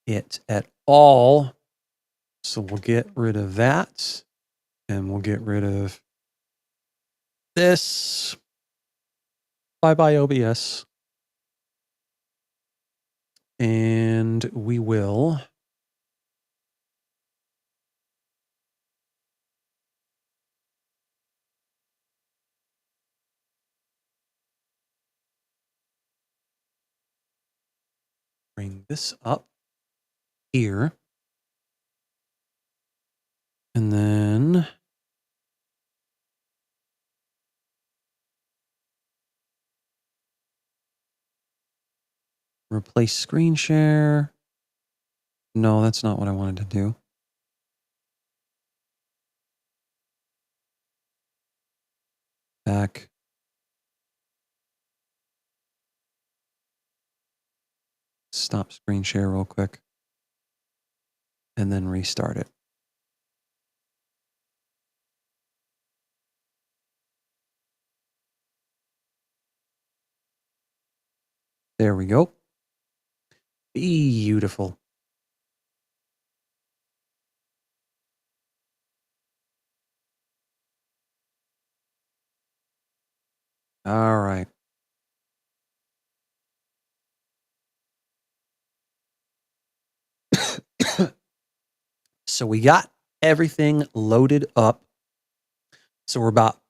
it at all. So we'll get rid of that. And we'll get rid of this. Bye-bye OBS. And we will bring this up here. And then replace screen share. No, that's not what I wanted to do. Back. Stop screen share real quick. And then restart it. There we go. Beautiful. All right. So we got everything loaded up. So we're about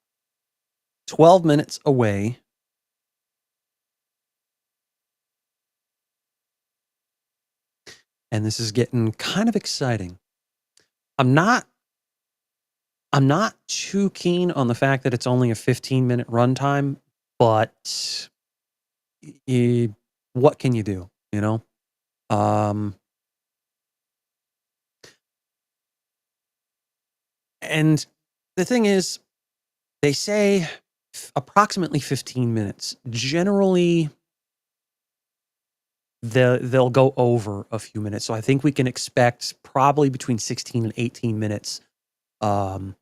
12 minutes away. And this is getting kind of exciting. I'm not too keen on the fact that it's only a 15-minute runtime, but what can you do, you know? Um and the thing is, they say approximately 15 minutes. Generally, they'll go over a few minutes. So I think we can expect probably between 16 and 18 minutes um,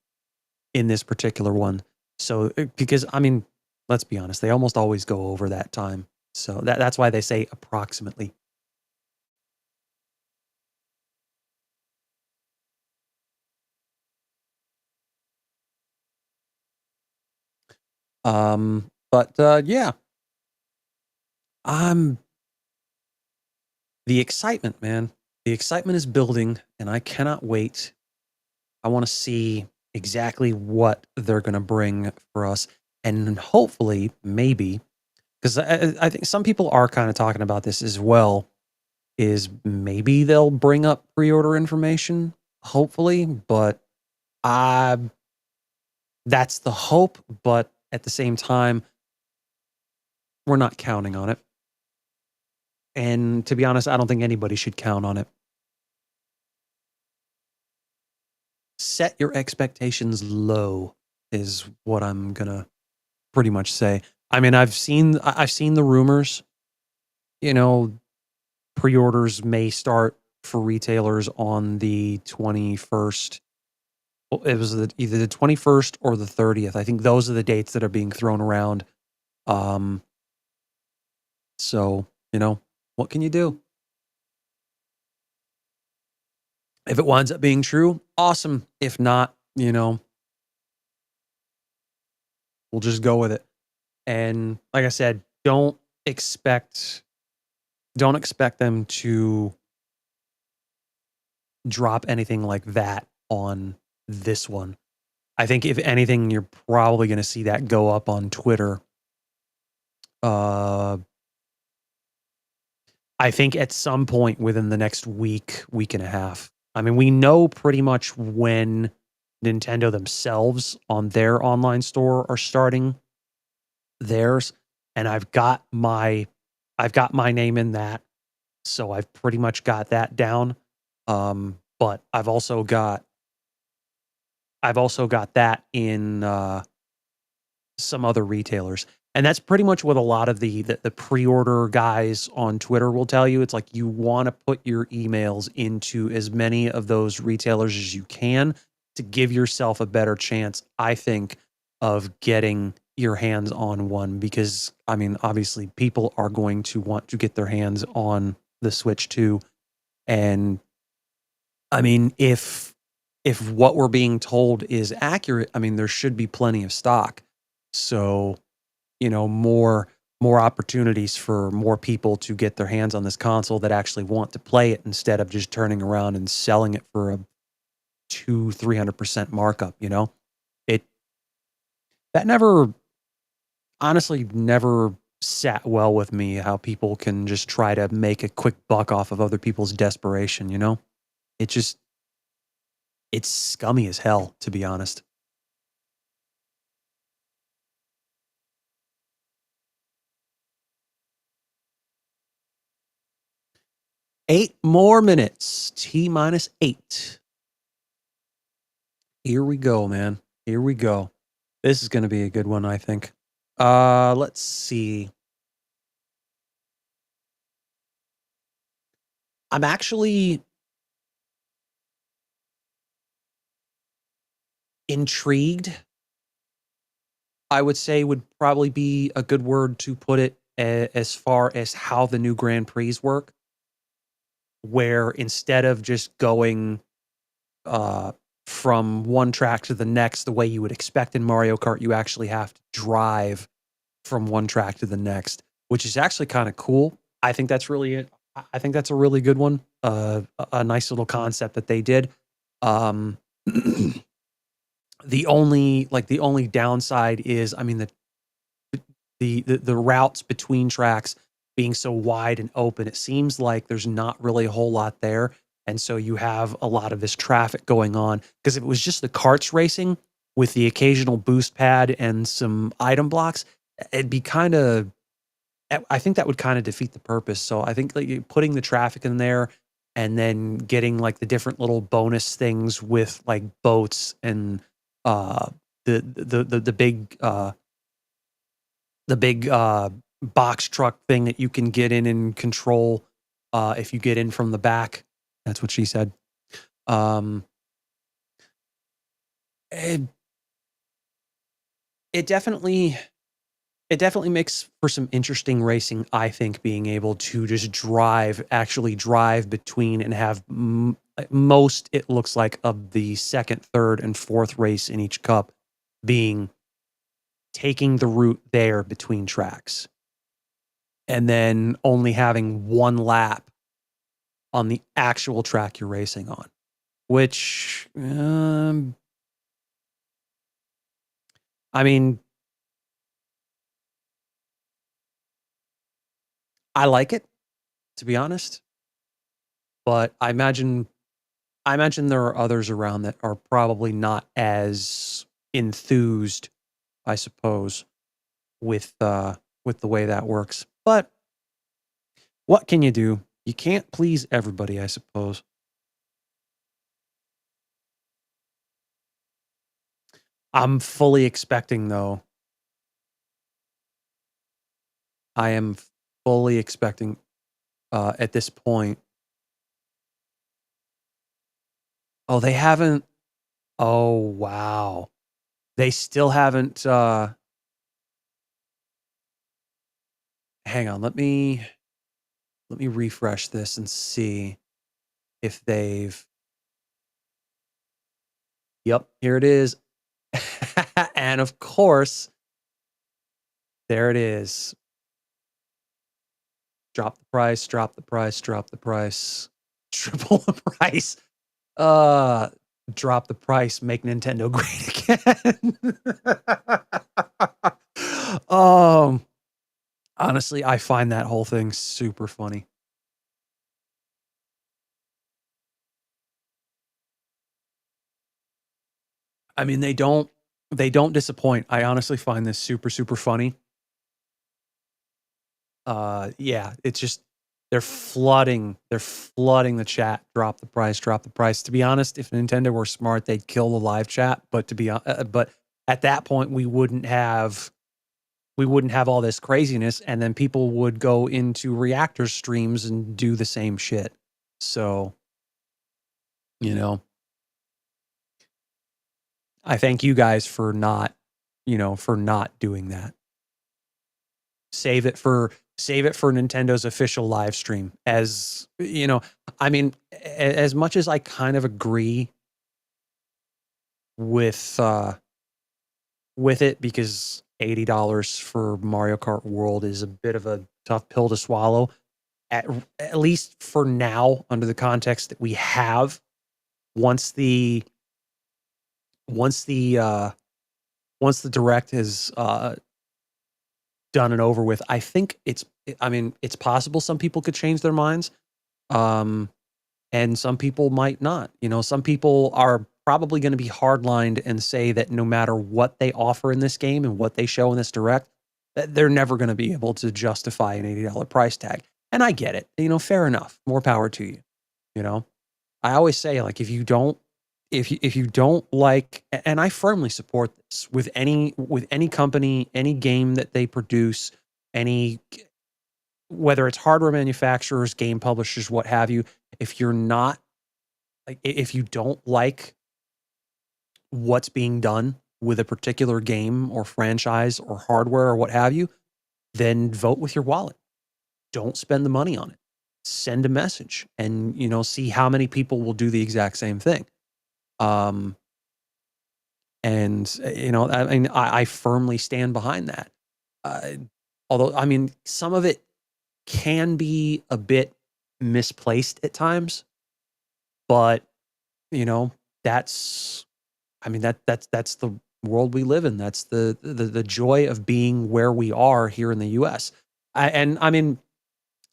in this particular one. So because I mean, let's be honest, they almost always go over that time. So that's why they say approximately. But yeah, I'm the excitement, man. The excitement is building, and I cannot wait. I want to see exactly what they're going to bring for us, and hopefully, maybe, because I think some people are kind of talking about this as well. Is maybe they'll bring up pre-order information, hopefully, but I that's the hope. But at the same time, we're not counting on it. And to be honest, I don't think anybody should count on it. Set your expectations low is what I'm gonna pretty much say. I mean, I've seen the rumors, you know, pre-orders may start for retailers on the 21st. Well, it was either the 21st or the 30th. I think those are the dates that are being thrown around. Um, so, what can you do? If it winds up being true, awesome. If not, we'll just go with it. And like I said, expect don't expect them to drop anything like that on this one. I think if anything, you're probably going to see that go up on Twitter. Uh, I think at some point within the next week and a half. I mean, we know pretty much when Nintendo themselves on their online store are starting theirs, and I've got my name in that, so I've pretty much got that down. But I've also got that in some other retailers. And that's pretty much what a lot of the pre-order guys on Twitter will tell you. It's like you want to put your emails into as many of those retailers as you can to give yourself a better chance, I think, of getting your hands on one. Because I mean, obviously, people are going to want to get their hands on the Switch too. And I mean, if what we're being told is accurate, I mean, there should be plenty of stock. So, more opportunities for more people to get their hands on this console that actually want to play it instead of just turning around and selling it for a 300% markup, It that never honestly never sat well with me how people can just try to make a quick buck off of other people's desperation. It just it's scummy as hell, to be honest. 8 more minutes. T minus 8. Here we go, man. Here we go. This is gonna be a good one, I think. Let's see. I'm actually intrigued, I would say would probably be a good word to put it. as far as how the new Grand Prix work, where instead of just going uh, from one track to the next the way you would expect in Mario Kart, you actually have to drive from one track to the next, which is actually kind of cool. I think that's really it. I think that's a really good one. A nice little concept that they did. Um, the only downside is, I mean, the routes between tracks being so wide and open, it seems like there's not really a whole lot there. And so you have a lot of this traffic going on. Because if it was just the karts racing with the occasional boost pad and some item blocks, it'd be kind of, I think that would kind of defeat the purpose. So I think like putting the traffic in there and then getting like the different little bonus things with like boats and uh the big box truck thing that you can get in and control if you get in from the back. That's what she said. Um, it, it definitely it definitely makes for some interesting racing. I think being able to just actually drive between and have most, it looks like, of the second, third, and fourth race in each cup being taking the route there between tracks and then only having one lap on the actual track you're racing on, which, I mean, I like it, to be honest, but I imagine there are others around that are probably not as enthused, I suppose, with the way that works. But what can you do? You can't please everybody, I suppose. I'm fully expecting, though. I am fully expecting at this point. Oh, they haven't. Oh, wow. They still haven't. Hang on. Let me refresh this and see if they've. Yep, here it is. And of course, there it is. Drop the price, drop the price, drop the price, triple the price. Uh, Drop the price, make Nintendo great again. Honestly, I find that whole thing super funny. I mean, they don't disappoint. I honestly find this super, super funny. Yeah, it's just they're flooding the chat. Drop the price, drop the price. To be honest, if Nintendo were smart, they'd kill the live chat. But at that point, we wouldn't have all this craziness, and then people would go into reactor streams and do the same shit. So you know, I thank you guys for not doing that. Save it for Nintendo's official live stream. I mean, as much as I kind of agree with with it, because $80 for Mario Kart World is a bit of a tough pill to swallow. At, at least for now, under the context that we have, once the once the uh, once the direct is done and over with, I think I mean, it's possible some people could change their minds. Um, and some people might not. Some people are probably going to be hardlined and say that no matter what they offer in this game and what they show in this direct, that they're never going to be able to justify an $80 price tag. And I get it. Fair enough. More power to you. You know, I always say, like, if you don't like, and I firmly support this with any company, any game that they produce, any whether it's hardware manufacturers, game publishers, what have you, if you're not like if you don't like what's being done with a particular game or franchise or hardware or what have you, then vote with your wallet. Don't spend the money on it. Send a message and, see how many people will do the exact same thing. I firmly stand behind that. Although, some of it can be a bit misplaced at times, but that's the world we live in. That's the joy of being where we are here in the US. And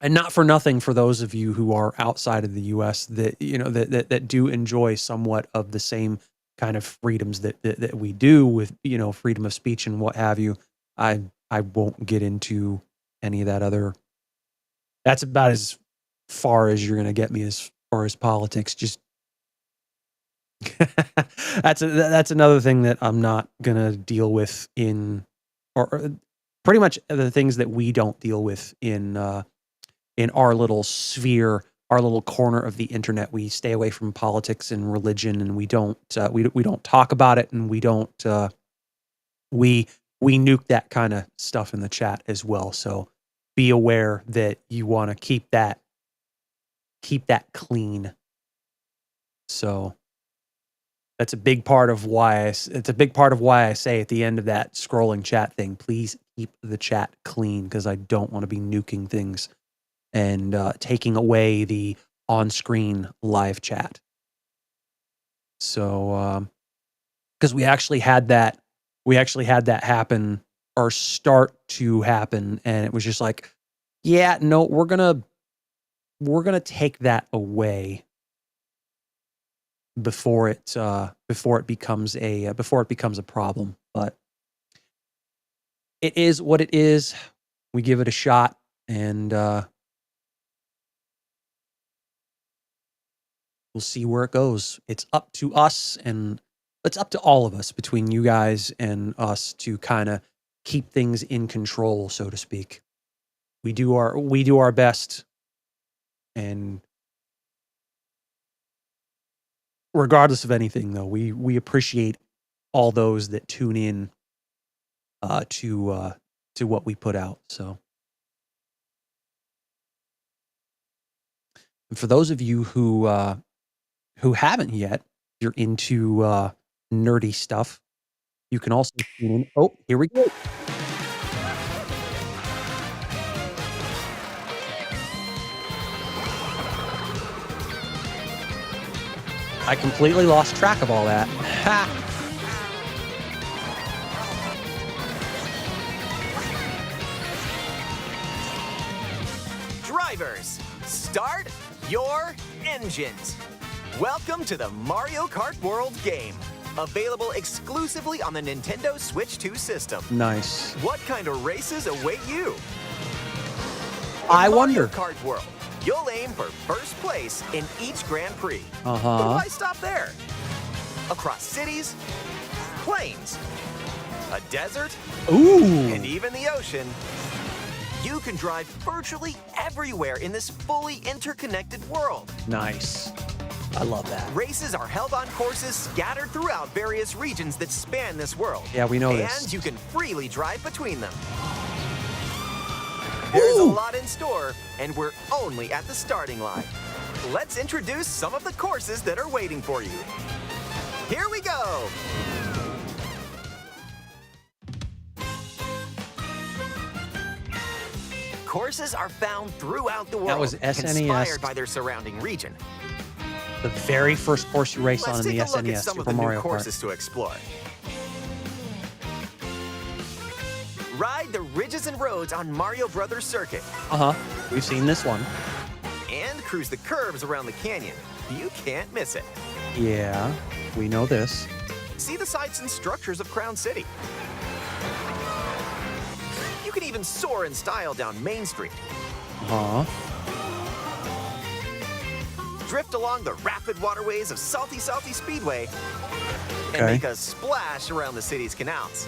not for nothing, for those of you who are outside of the US that that do enjoy somewhat of the same kind of freedoms that we do with freedom of speech and what have you. I won't get into any of that other. That's about as far as you're going to get me as far as politics. Just that's another thing that I'm not going to deal with or pretty much the things that we don't deal with in our little sphere, our little corner of the internet. We stay away from politics and religion, and we don't talk about it, and we don't we nuke that kind of stuff in the chat as well. So be aware that you want to keep that clean. So that's a big part of why I say at the end of that scrolling chat thing, please keep the chat clean, because I don't want to be nuking things and taking away the on-screen live chat. So, because we actually had that happen, or start to happen, and it was just like, yeah, no, we're gonna take that away before it becomes a problem. But it is what it is. We give it a shot, and we'll see where it goes. It's up to us, and it's up to all of us, between you guys and us, to kind of keep things in control, so to speak. We do our best, and regardless of anything, though, we appreciate all those that tune in to what we put out. So, and for those of you who haven't yet, if you're into nerdy stuff, you can also tune in. Oh, here we go. I completely lost track of all that. Ha! Drivers, start your engines. Welcome to the Mario Kart World game, available exclusively on the Nintendo Switch 2 system. Nice. What kind of races await you? I wonder. Mario Kart World, you'll aim for first place in each Grand Prix. Uh-huh. But why stop there? Across cities, plains, a desert, Ooh, and even the ocean, you can drive virtually everywhere in this fully interconnected world. Nice. I love that. Races are held on courses scattered throughout various regions that span this world. Yeah, we know this. And you can freely drive between them. There's a lot in store, and we're only at the starting line. Let's introduce some of the courses that are waiting for you. Here we go! Courses are found throughout the world, That was SNES. inspired by their surrounding region. The very first course you race on Let's in the take a look at SNES, some of Super the Mario new courses Kart. to explore. Ride the ridges and roads on Mario Brothers Circuit. Uh-huh. We've seen this one. And cruise the curves around the canyon. You can't miss it. Yeah, we know this. See the sights and structures of Crown City. You can even soar in style down Main Street. Uh-huh. Drift along the rapid waterways of Salty Speedway. And Okay. make a splash around the city's canals.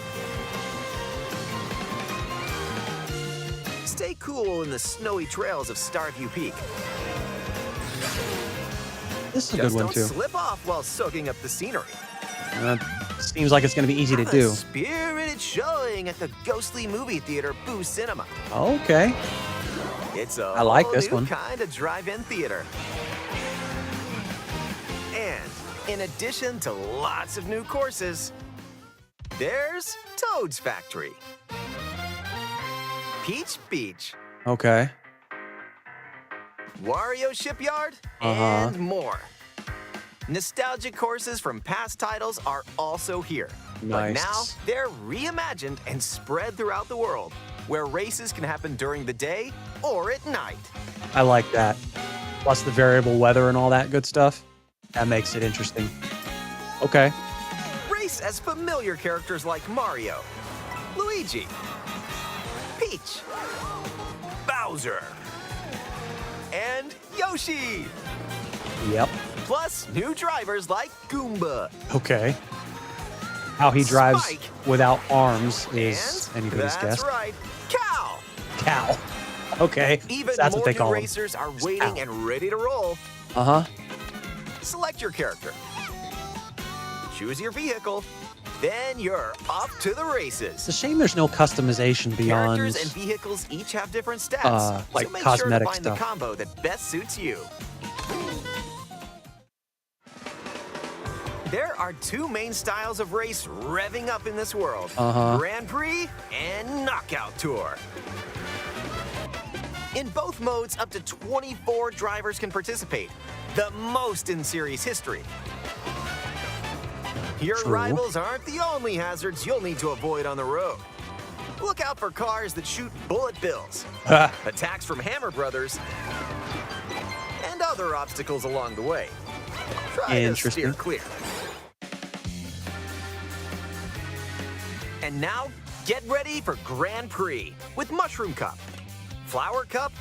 Stay cool in the snowy trails of Starview Peak. This is a Just good one, don't too. slip off while soaking up the scenery. Seems like it's going to be easy to Have a do. spirited showing at the Ghostly Movie Theater Boo Cinema. Okay. It's a I like whole this new one. kind of drive-in theater. And in addition to lots of new courses, there's Toad's Factory, Peach Beach, Okay. Wario Shipyard, Uh-huh. and more. Nostalgic courses from past titles are also here. But Nice. now they're reimagined and spread throughout the world, where races can happen during the day or at night. I like that. Plus the variable weather and all that good stuff. That makes it interesting. Okay. Race as familiar characters like Mario, Luigi, Peach, Bowser, and Yoshi. Yep. Plus new drivers like Goomba. Okay. How he drives Spike. without arms is And anybody's that's guess. right, Cow. Cow. Okay. Even so that's more what they new call him. racers are waiting Cow. and ready to roll. Uh-huh. Select your character. Choose your vehicle. Then you're off to the races. It's a shame there's no customization beyond Characters and vehicles each have different stats. like so make cosmetic sure to find stuff. the combo that best suits you. There are two main styles of race revving up in this world. Uh-huh. Grand Prix and Knockout Tour. In both modes, up to 24 drivers can participate, the most in series history. Your True. rivals aren't the only hazards you'll need to avoid on the road. Look out for cars that shoot bullet bills, attacks from Hammer Brothers, and other obstacles along the way. Try to Interesting. steer clear. And now, get ready for Grand Prix with Mushroom Cup, Flower Cup,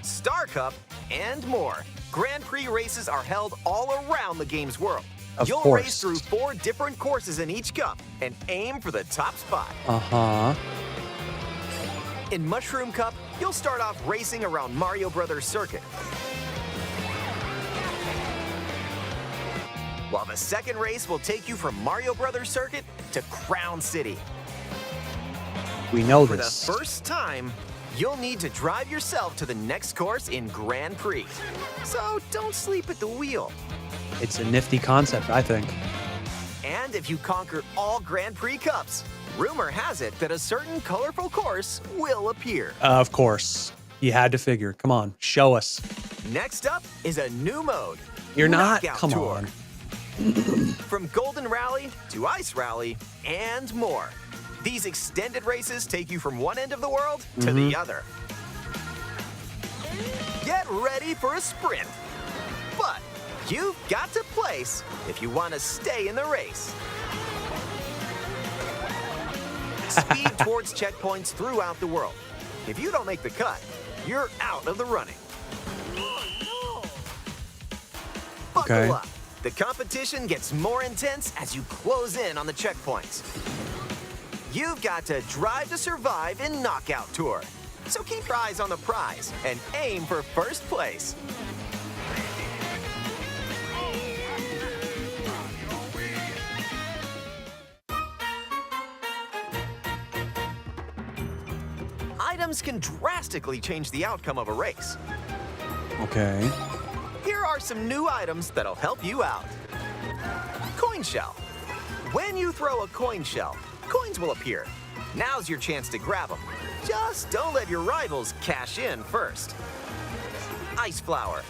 Star Cup, and more. Grand Prix races are held all around the game's world. Of You'll course. race through 4 different courses in each cup and aim for the top spot. Uh-huh. In Mushroom Cup, you'll start off racing around Mario Brothers Circuit. While the second race will take you from Mario Brothers Circuit to Crown City. We know For the this. first time, you'll need to drive yourself to the next course in Grand Prix. So don't sleep at the wheel. It's a nifty concept, I think. And if you conquer all Grand Prix Cups, rumor has it that a certain colorful course will appear. Of course. You had to figure. Come on, show us. Next up is a new mode. You're not. Knockout Come Tour. on. From Golden Rally to Ice Rally and more. These extended races take you from one end of the world to the other. Get ready for a sprint. But you've got to place if you want to stay in the race. Speed towards checkpoints throughout the world. If you don't make the cut, you're out of the running. Buckle Okay. up. The competition gets more intense as you close in on the checkpoints. You've got to drive to survive in Knockout Tour. So keep your eyes on the prize and aim for first place. Items can drastically change the outcome of a race. Okay. Here are some new items that'll help you out. Coin shell. When you throw a coin shell, coins will appear. Now's your chance to grab them. Just don't let your rivals cash in first. Ice flower.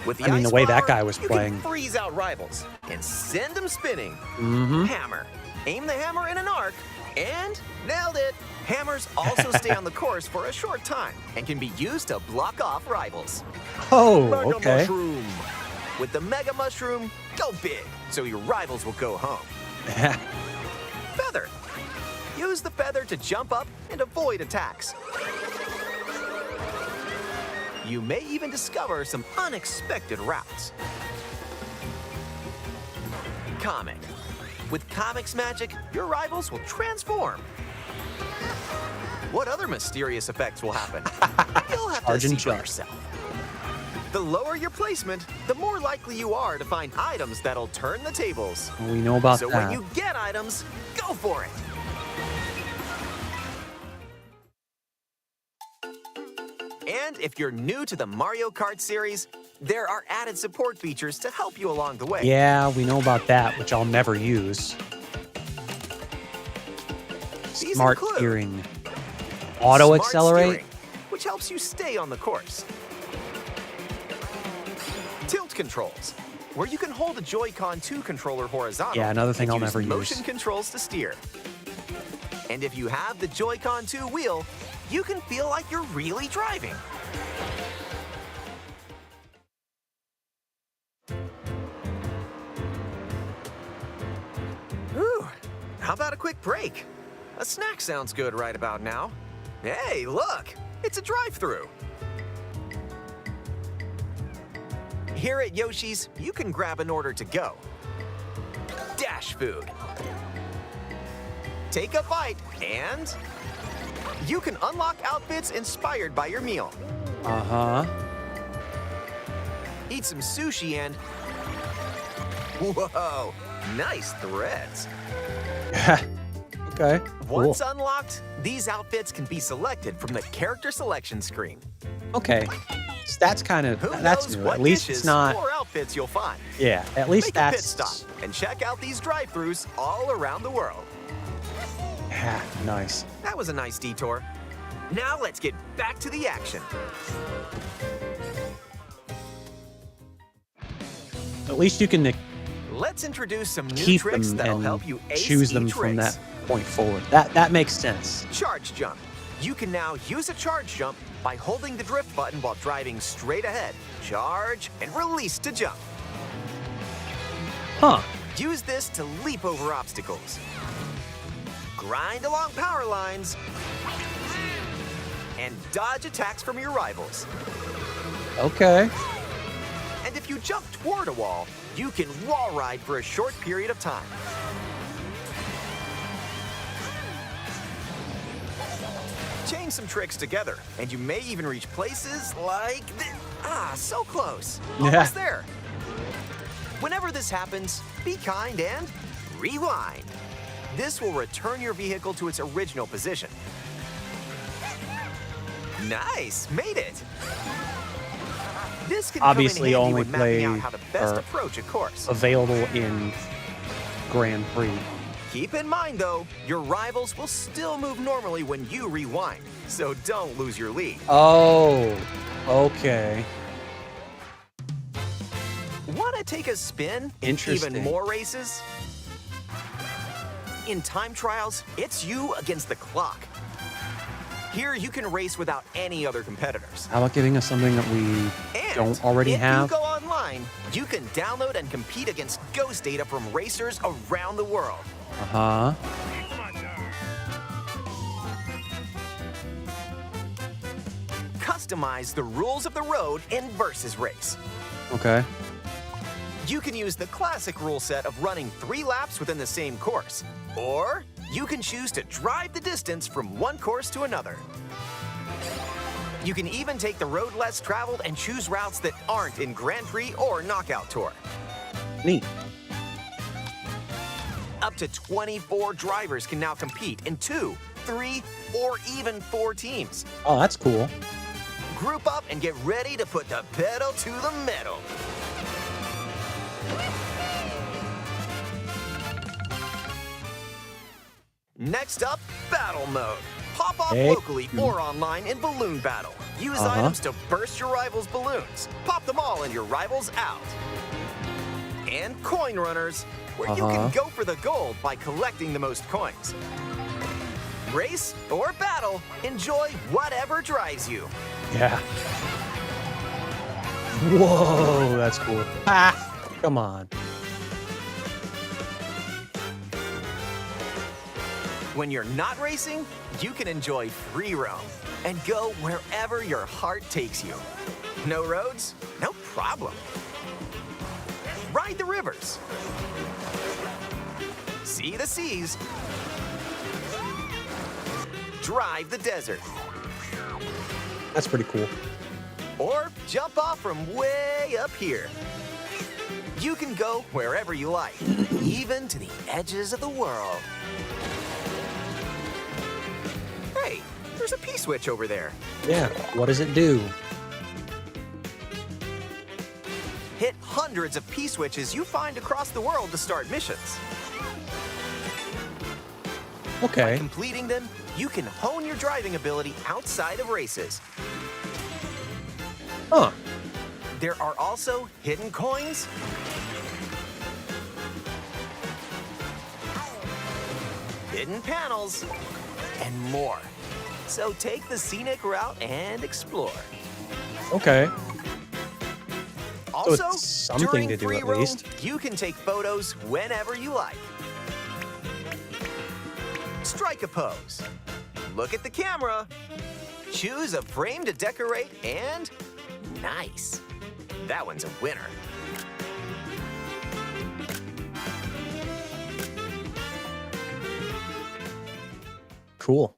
With the I mean, ice the way that flower, guy was you playing. can freeze out rivals and send them spinning. Mm-hmm. Hammer. Aim the hammer in an arc and nailed it. Hammers also stay on the course for a short time and can be used to block off rivals. Oh, Mega okay. Mushroom. With the Mega Mushroom, go big so your rivals will go home. Feather. Use the feather to jump up and avoid attacks. You may even discover some unexpected routes. Comic. With Comic's magic, your rivals will transform. What other mysterious effects will happen? You'll have to Charge see and for jump. yourself. The lower your placement, the more likely you are to find items that'll turn the tables. We know about So that. when you get items, go for it. And if you're new to the Mario Kart series, there are added support features to help you along the way. Yeah, we know about that, which I'll never use. These Smart include steering. Auto Smart accelerate. steering, which helps you stay on the course. Tilt controls, where you can hold a Joy-Con 2 controller horizontal. Yeah, another thing and I'll use never motion use. controls to steer. And if you have the Joy-Con 2 wheel, you can feel like you're really driving. Ooh, how about a quick break? A snack sounds good right about now. Hey, look, it's a drive-thru. Here at Yoshi's, you can grab an order to go. Dash food. Take a bite, and you can unlock outfits inspired by your meal. Uh-huh. Eat some sushi and... Whoa, nice threads. Okay. Cool. Once unlocked, these outfits can be selected from the character selection screen. Okay. So that's kind of, Who that's knows new. what At least dishes it's not, or outfits you'll find. yeah, at least Make a pit that's, stop and check out these drive-thrus all around the world. yeah, nice. That was a nice detour. Now let's get back to the action. At least you can Let's introduce some new keep tricks them that'll and help you ace choose them each from race. that point forward. That makes sense. Charge jump. You can now use a charge jump by holding the drift button while driving straight ahead. Charge and release to jump. Huh. Use this to leap over obstacles. Grind along power lines. And dodge attacks from your rivals. Okay. And if you jump toward a wall, you can wall ride for a short period of time. Chain some tricks together, and you may even reach places like so close. Yeah. Almost there. Whenever this happens, be kind and rewind. This will return your vehicle to its original position. Nice, made it. This can Obviously come in handy only when mapping out play how to best or approach a course. available in Grand Prix. Keep in mind, though, your rivals will still move normally when you rewind, so don't lose your lead. Oh, okay. Want to take a spin in Interesting. even more races? In time trials, it's you against the clock. Here, you can race without any other competitors. How about giving us something that we And don't already if have? you go online, you can download and compete against ghost data from racers around the world. Uh-huh. Customize the rules of the road in Versus Race. Okay. You can use the classic rule set of running 3 laps within the same course, or you can choose to drive the distance from one course to another. You can even take the road less traveled and choose routes that aren't in Grand Prix or Knockout Tour. Neat. Up to 24 drivers can now compete in 2, 3, or even 4 teams. Oh, that's cool. Group up and get ready to put the pedal to the metal. Next up, battle mode. Pop off Hey. locally or online in balloon battle. Use items to burst your rivals' balloons. Pop them all and your rivals out. And coin runners, where you can go for the gold by collecting the most coins. Race or battle, enjoy whatever drives you. Yeah. Whoa, that's cool. Ah, come on. When you're not racing, you can enjoy free roam and go wherever your heart takes you. No roads? No problem. Ride the rivers. See the seas. Drive the desert. That's pretty cool. or jump off from way up here. You can go wherever you like, even to the edges of the world. Hey, there's a P-switch over there. Yeah, what does it do? Hit hundreds of P-switches you find across the world to start missions. By Okay. completing them, you can hone your driving ability outside of races. Huh. There are also hidden coins, hidden panels, and more. So take the scenic route and explore. Okay. Also, it's something during to do free at roam, least. you can take photos whenever you like. Strike a pose. Look at the camera. Choose a frame to decorate, and nice. That one's a winner. Cool.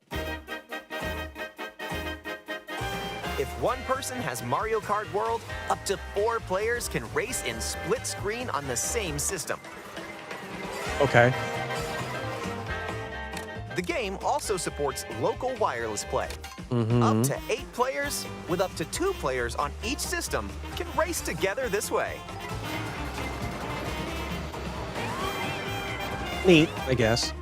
If one person has Mario Kart World, up to 4 players can race in split screen on the same system. Okay. The game also supports local wireless play. Mm-hmm. Up to 8 players, with up to 2 players on each system, can race together this way. Neat, I guess.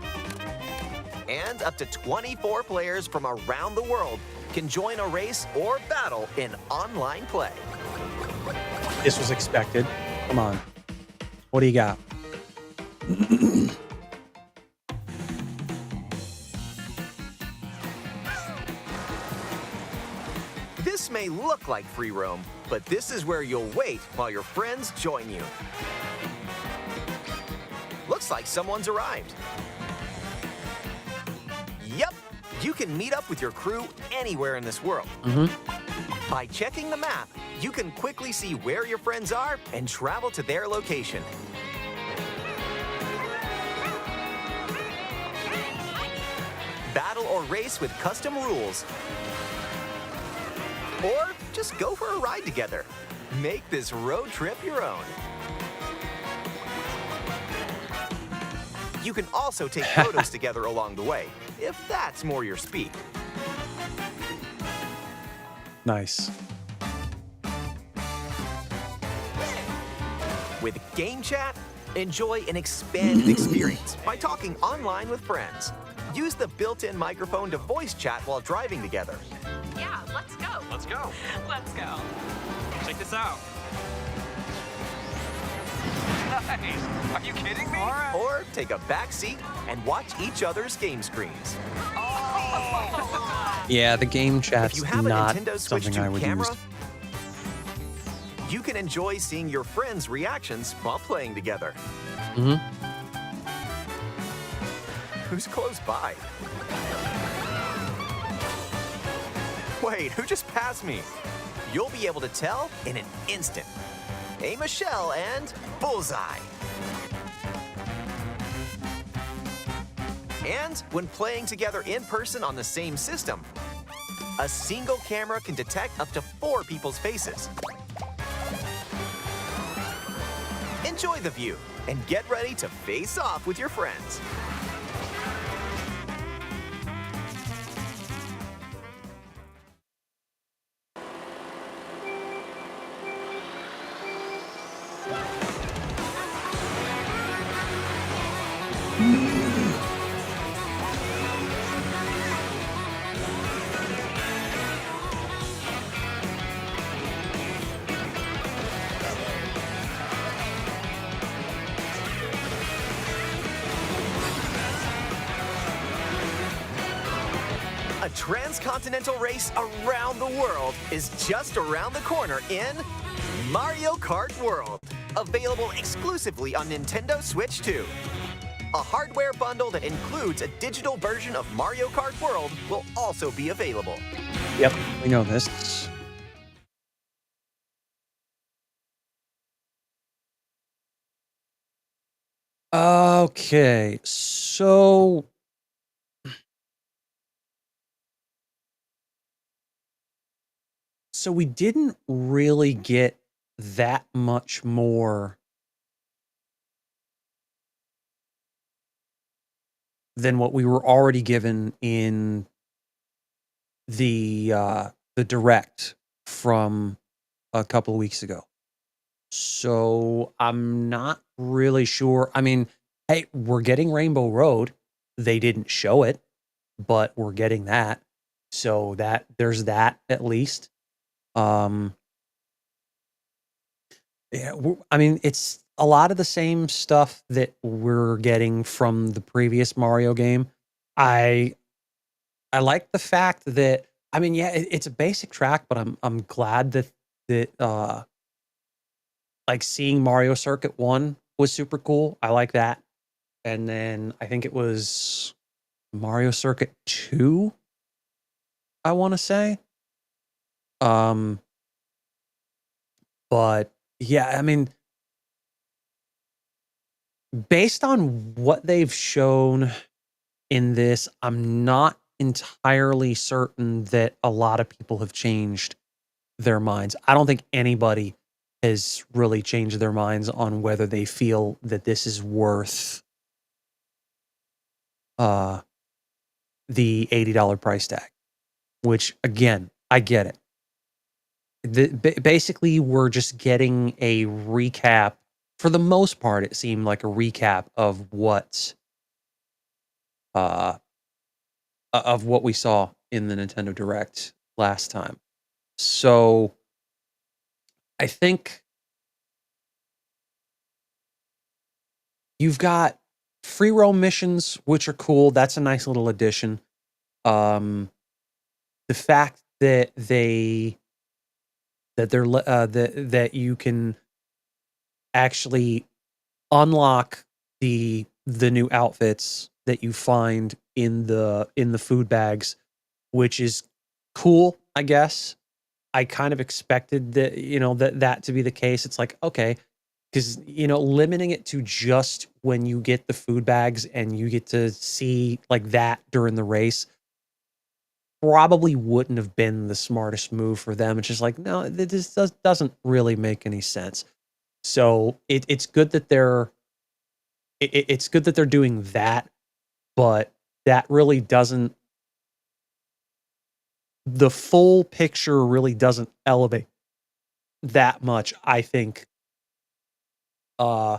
And up to 24 players from around the world can join a race or battle in online play. This was expected. Come on. What do you got? This may look like free roam, but this is where you'll wait while your friends join you. Looks like someone's arrived. Yep, you can meet up with your crew anywhere in this world. Mm-hmm. By checking the map, you can quickly see where your friends are and travel to their location. Battle or race with custom rules. Or just go for a ride together. Make this road trip your own. You can also take photos together along the way, if that's more your speed. Nice. With Game Chat, enjoy an expanded experience by talking online with friends. Use the built-in microphone to voice chat while driving together. Yeah, let's go. Let's go. Let's go. Check this out. Nice. Are you kidding me? All right. Or take a back seat and watch each other's game screens. Yeah, the game If chat's you have a not Nintendo Switch something I 2 would camera, use. you can enjoy seeing your friends' reactions while playing together. Mm-hmm. Who's close by? Wait, who just passed me? You'll be able to tell in an instant. Aim a shell and bullseye. And when playing together in person on the same system, a single camera can detect up to 4 people's faces. Enjoy the view and get ready to face off with your friends. A transcontinental race around the world is just around the corner in Mario Kart World, available exclusively on Nintendo Switch 2. A hardware bundle that includes a digital version of Mario Kart World will also be available. Yep, we know this. Okay, so So we didn't really get that much more than what we were already given in the direct from a couple of weeks ago. So I'm not really sure. I mean, hey, we're getting Rainbow Road. They didn't show it, but we're getting that. So that there's that at least. Um yeah, I mean, it's a lot of the same stuff that we're getting from the previous Mario game. I I like the fact that I mean, yeah, it's a basic track, but I'm glad that like seeing Mario Circuit 1 was super cool. I like that. And then I think it was Mario Circuit 2, I want to say. Um but yeah, I mean, based on what they've shown in this, I'm not entirely certain that a lot of people have changed their minds. I don't think anybody has really changed their minds on whether they feel that this is worth uh the $80 price tag, which again, I get it. Basically we're just getting a recap. For the most part, it seemed like a recap uh of what we saw in the Nintendo Direct last time. So I think you've got free roam missions, which are cool. That's a nice little addition. Um, the fact that that you can actually unlock the new outfits that you find in the food bags, which is cool, I guess. I kind of expected that, that to be the case. It's like, okay, because limiting it to just when you get the food bags and you get to see like that during the race probably wouldn't have been the smartest move for them. It's just like, no, this doesn't really make any sense. So it's good that it's good that they're doing that, but that really doesn't the full picture really doesn't elevate that much, I think, uh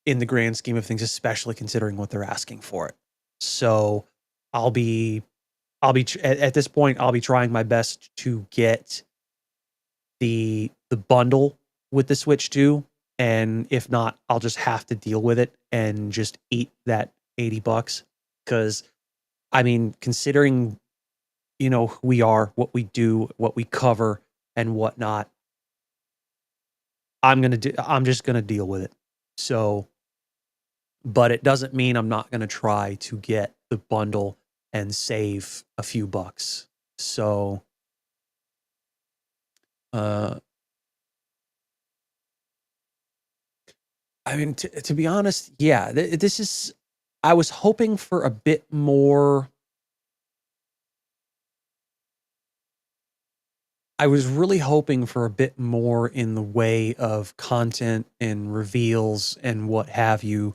in the grand scheme of things, especially considering what they're asking for it. So I'll be at this point I'll be trying my best to get the bundle with the Switch 2, and if not, I'll just have to deal with it and just eat that $80 cuz I mean, considering who we are, what we do, what we cover and whatnot, I'm just going to deal with it. So but it doesn't mean I'm not going to try to get the bundle and save a few bucks. So, uh, I mean, to be honest, yeah, this is. I was hoping for a bit more. I was really hoping for a bit more in the way of content and reveals and what have you,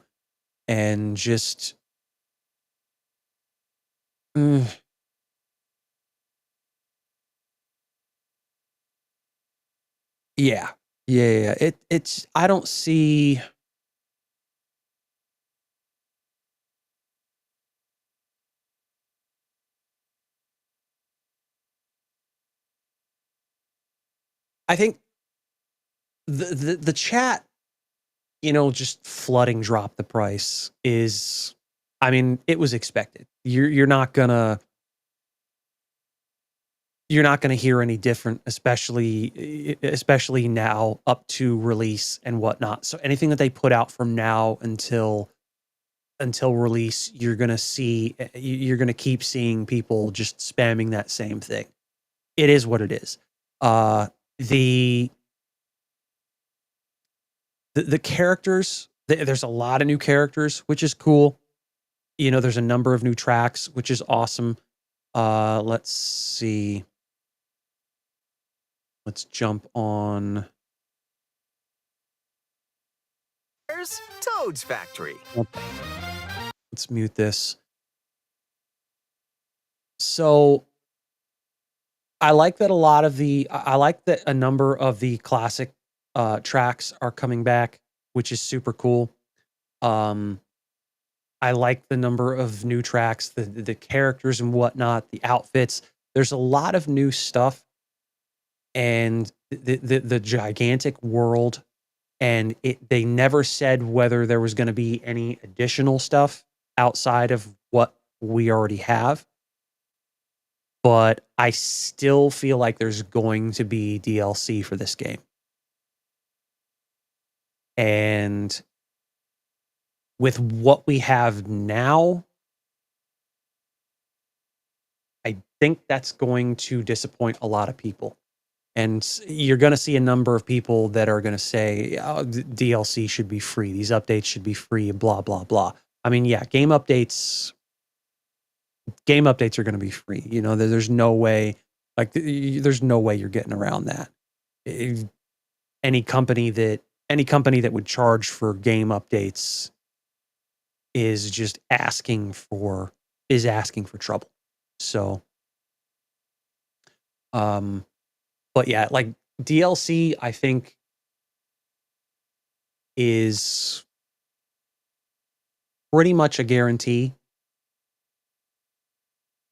and just. mm, yeah, yeah. It's. I don't see. I think the chat just flooding drop the price is I mean, it was expected. You're not gonna hear any different, especially now up to release and whatnot. So anything that they put out from now until release, you're gonna keep seeing people just spamming that same thing. It is what it is. Uh the the characters, there's a lot of new characters, which is cool. There's a number of new tracks, which is awesome. Let's see. Let's jump on. There's Toad's Factory. Let's mute this. So I like that I like that a number of the classic tracks are coming back, which is super cool. Um, I like the number of new tracks, the characters and whatnot, the outfits. There's a lot of new stuff, and the gigantic world. And they never said whether there was going to be any additional stuff outside of what we already have. But I still feel like there's going to be DLC for this game. And with what we have now, I think that's going to disappoint a lot of people. And you're going to see a number of people that are going to say, oh, DLC should be free. These updates should be free, blah, blah, blah. I mean, yeah, game updates are going to be free. You know, there's no way, like, there's no way you're getting around that. Any company that would charge for game updates is just asking for trouble. So, but yeah, like DLC, I think is pretty much a guarantee.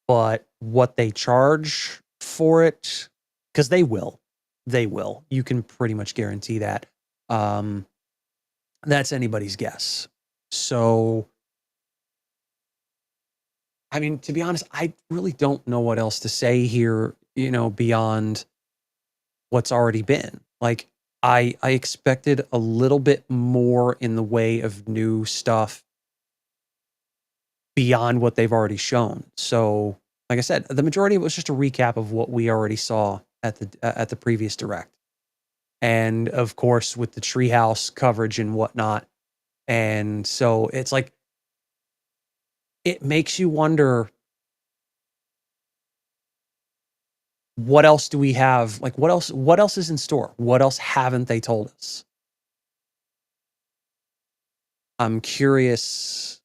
But what they charge for it, because they will. You can pretty much guarantee that. That's anybody's guess. So, I mean, to be honest, I really don't know what else to say here, you know, beyond what's already been. Like, I expected a little bit more in the way of new stuff beyond what they've already shown. So, like I said, the majority of it was just a recap of what we already saw at the previous direct. And of course, with the treehouse coverage and whatnot. And so it's like, it makes you wonder, what else do we have? Like, what else is in store? What else haven't they told us? I'm curious.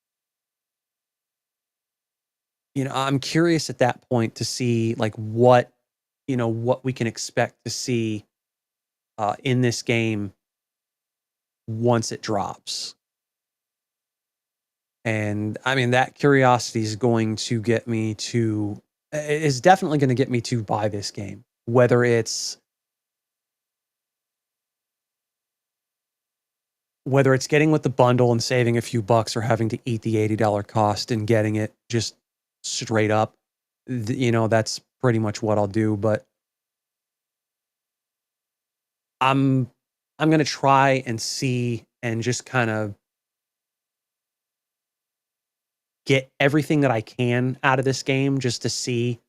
I'm curious at that point to see like what we can expect to see in this game once it drops. And I mean, that curiosity is going to get me to, is definitely going to get me to buy this game, whether it's getting with the bundle and saving a few bucks or having to eat the $80 cost and getting it just straight up. That's pretty much what I'll do. But I'm going to try and see and just kind of get everything that I can out of this game just to see.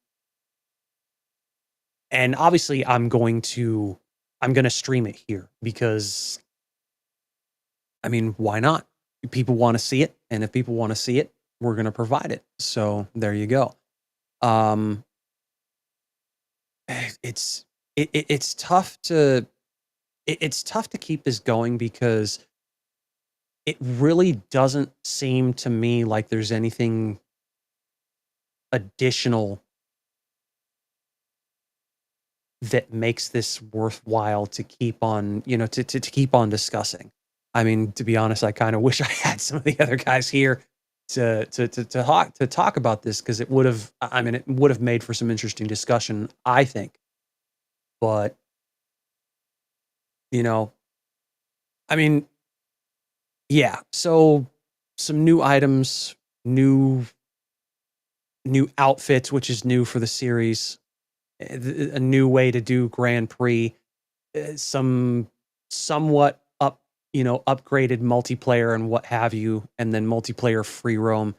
And obviously I'm going to stream it here because, I mean, why not? People want to see it, and if people want to see it, we're going to provide it. So there you go. It's tough to keep this going because it really doesn't seem to me like there's anything additional that makes this worthwhile to keep on, to keep on discussing. I mean, to be honest, I kind of wish I had some of the other guys here to talk about this, because it would have made for some interesting discussion, I think. But I mean, yeah. So some new items, new outfits, which is new for the series, a new way to do Grand Prix, some somewhat upgraded multiplayer and what have you, and then multiplayer free roam.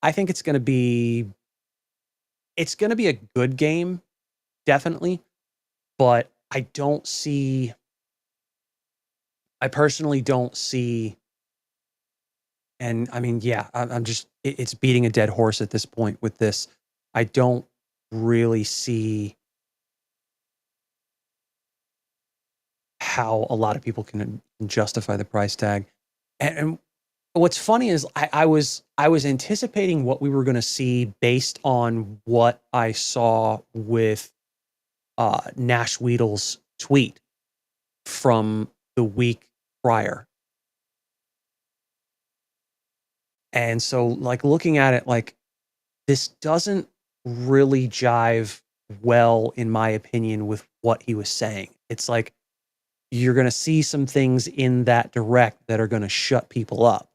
I think it's going to be a good game, definitely, but I personally don't see, and I mean, yeah, I'm just, it's beating a dead horse at this point with this. I don't really see how a lot of people can justify the price tag. And what's funny is I was anticipating what we were going to see based on what I saw with Nash Weedle's tweet from the week prior. And so, like, looking at it, like, this doesn't really jive well, in my opinion, with what he was saying. It's like you're going to see some things in that direct that are going to shut people up.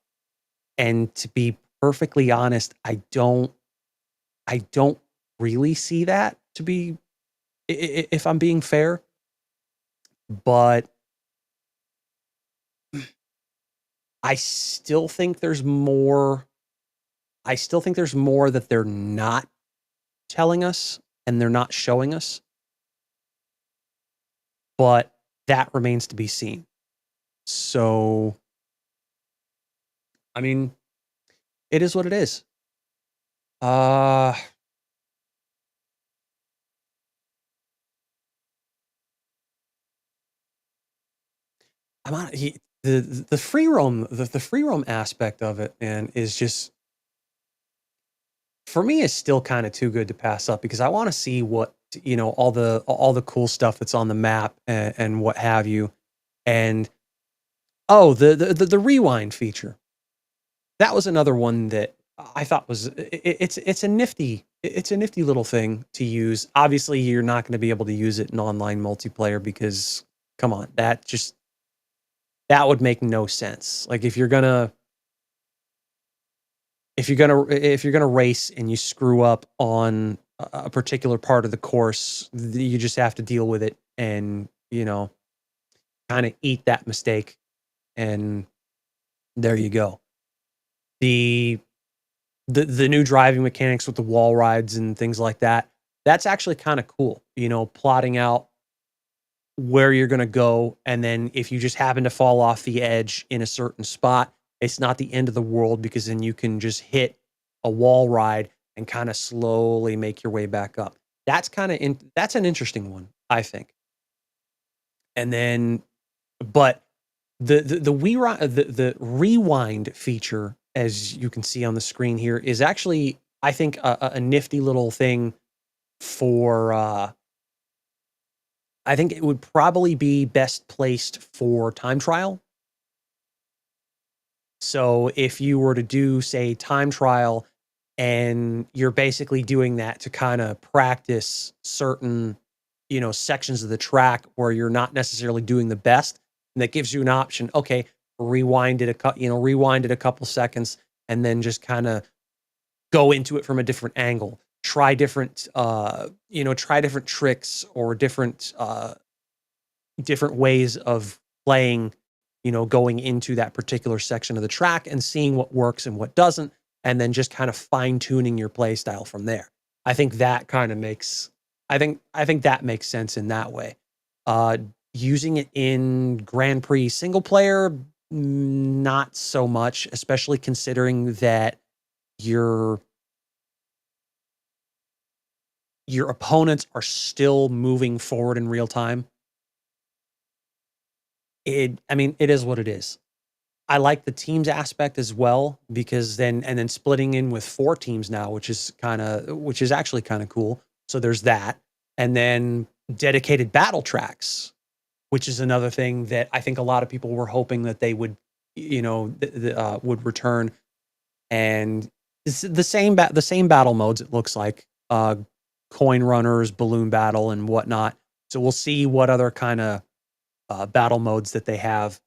And to be perfectly honest, I don't really see that, to be if I'm being fair. But I still think there's more. I still think there's more that they're not telling us and they're not showing us. But that remains to be seen. So, I mean, it is what it is. Uh I'm on the free roam the free roam aspect of it, man, is just, for me, is still kind of too good to pass up, because I want to see what, all the cool stuff that's on the map, and what have you. And oh, the rewind feature. That was another one that I thought was it's a nifty little thing to use. Obviously, you're not going to be able to use it in online multiplayer because, come on, that would make no sense. Like, if you're gonna race and you screw up on a particular part of the course, you just have to deal with it and, kind of eat that mistake, and there you go. The the new driving mechanics with the wall rides and things like that, that's actually kind of cool. Plotting out where you're going to go, and then if you just happen to fall off the edge in a certain spot, it's not the end of the world, because then you can just hit a wall ride and kind of slowly make your way back up. That's an interesting one, I think. And then, but the rewind feature, as you can see on the screen here, is actually, I think, a nifty little thing for. I think it would probably be best placed for time trial. So if you were to do, say, time trial, and you're basically doing that to kind of practice certain, sections of the track where you're not necessarily doing the best, and that gives you an option. Okay, rewind it a couple seconds, and then just kind of go into it from a different angle. Try different tricks, or different ways of playing, going into that particular section of the track and seeing what works and what doesn't, and then just kind of fine tuning your play style from there. I think that kind of makes, I think that makes sense in that way. Uh, Using it in Grand Prix single player, not so much, especially considering that your your opponents are still moving forward in real time. I mean, it is what it is. I like the teams aspect as well, because then splitting in with 4 teams now, which is actually kind of cool. So there's that. And then dedicated battle tracks, which is another thing that I think a lot of people were hoping that they would, would return. And it's the same battle modes, it looks like, coin runners, balloon battle, and whatnot. So we'll see what other kind of battle modes that they have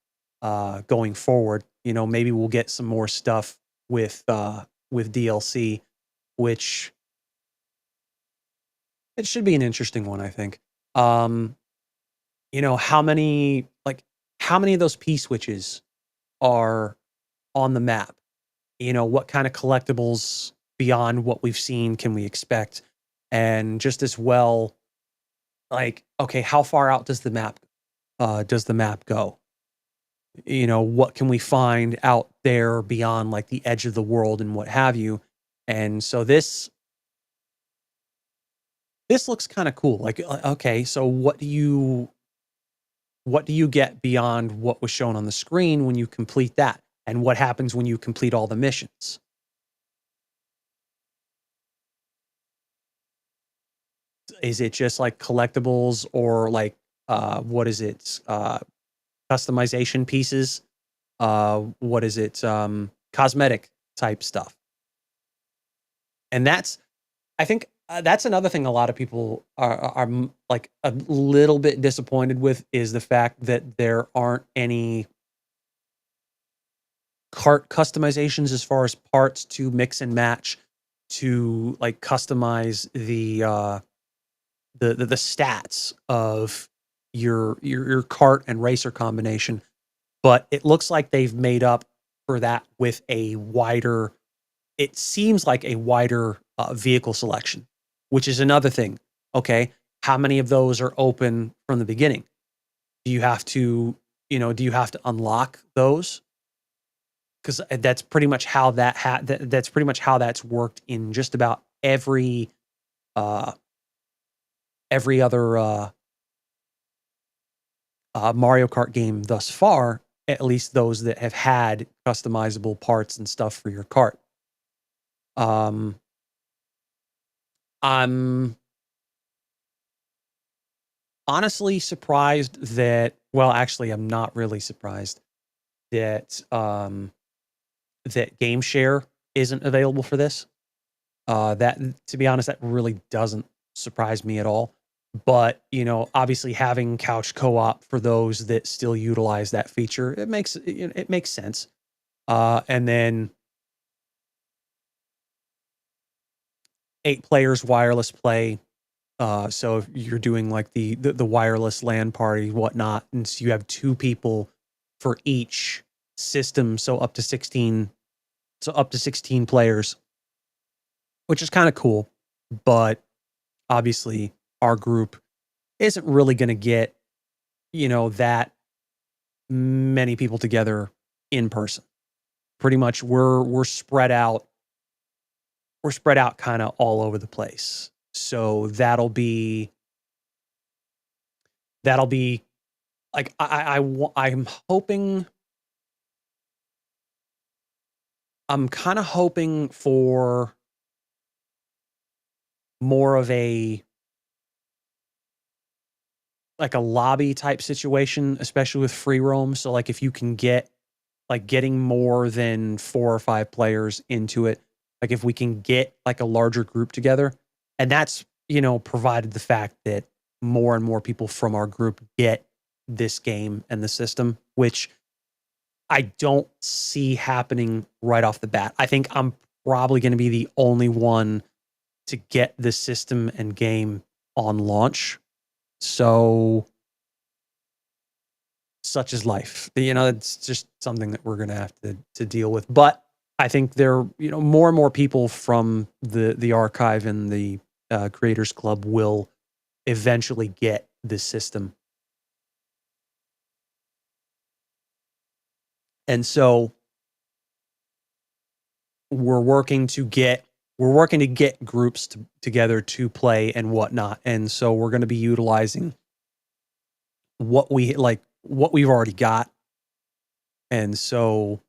going forward. Maybe we'll get some more stuff with DLC, which it should be an interesting one, I think. How many of those P switches are on the map? What kind of collectibles beyond what we've seen can we expect? And just as well, like, okay, how far out does the map go? What can we find out there beyond, like, the edge of the world and what have you? And so this looks kind of cool. Like, okay, so what do you get beyond what was shown on the screen when you complete that? And what happens when you complete all the missions? Is it just like collectibles or like what is it? Customization pieces? What is it? Cosmetic type stuff. And that's I think that's another thing a lot of people are like a little bit disappointed with is the fact that there aren't any cart customizations as far as parts to mix and match to like customize the stats of your cart and racer combination. But it looks like they've made up for that with a wider, it seems like a wider vehicle selection, which is another thing. Okay, how many of those are open from the beginning? Do you have to, do you have to unlock those? Because that's pretty much how that's pretty much how that's worked in just about uh, every other Mario Kart game thus far. At least those that have had customizable parts and stuff for your cart. Um, I'm honestly surprised that, well, actually, I'm not really surprised that that Game Share isn't available for this. That, to be honest, that really doesn't surprise me at all. But obviously, having couch co-op for those that still utilize that feature, it makes sense. And then 8 players wireless play. So if you're doing like the wireless LAN party, whatnot, and so you have 2 people for each system, so up to 16, players, which is kind of cool. But obviously, our group isn't really going to get that many people together in person. Pretty much, we're spread out. We're spread out kind of all over the place. So that'll be like I'm hoping. I'm kind of hoping for more of a like a lobby type situation, especially with free roam. So like if you can get like getting more than 4 or 5 players into it, like if we can get like a larger group together, and that's provided the fact that more and more people from our group get this game and the system, which I don't see happening right off the bat. I think I'm probably going to be the only one to get the system and game on launch. So such is life. It's just something that we're going to have to deal with. But I think there, more and more people from the archive and the creators club will eventually get this system. And so we're working to get groups together to play and whatnot. And so we're going to be utilizing what we've already got. And so,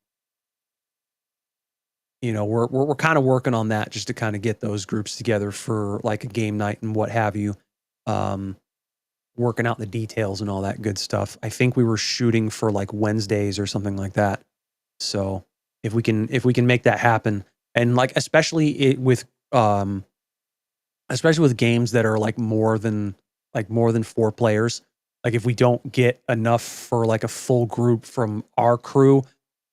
we're kind of working on that just to kind of get those groups together for like a game night and what have you. Working out the details and all that good stuff. I think we were shooting for like Wednesdays or something like that. So if we can make that happen, and like especially with games that are like more than 4 players, like if we don't get enough for like a full group from our crew,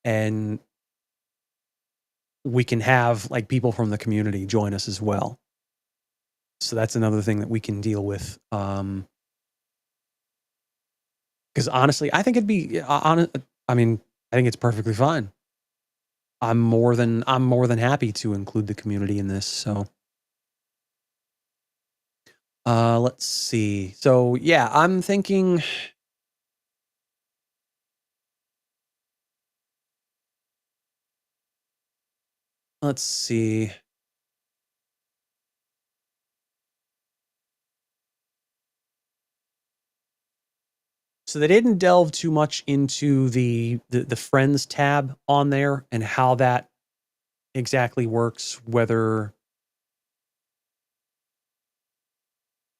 and we can have like people from the community join us as well. So that's another thing that we can deal with. Because honestly, I think it'd be I mean, I think it's perfectly fine. I'm more than happy to include the community in this. So, let's see. So yeah, I'm thinking. Let's see. So they didn't delve too much into the friends tab on there and how that exactly works, whether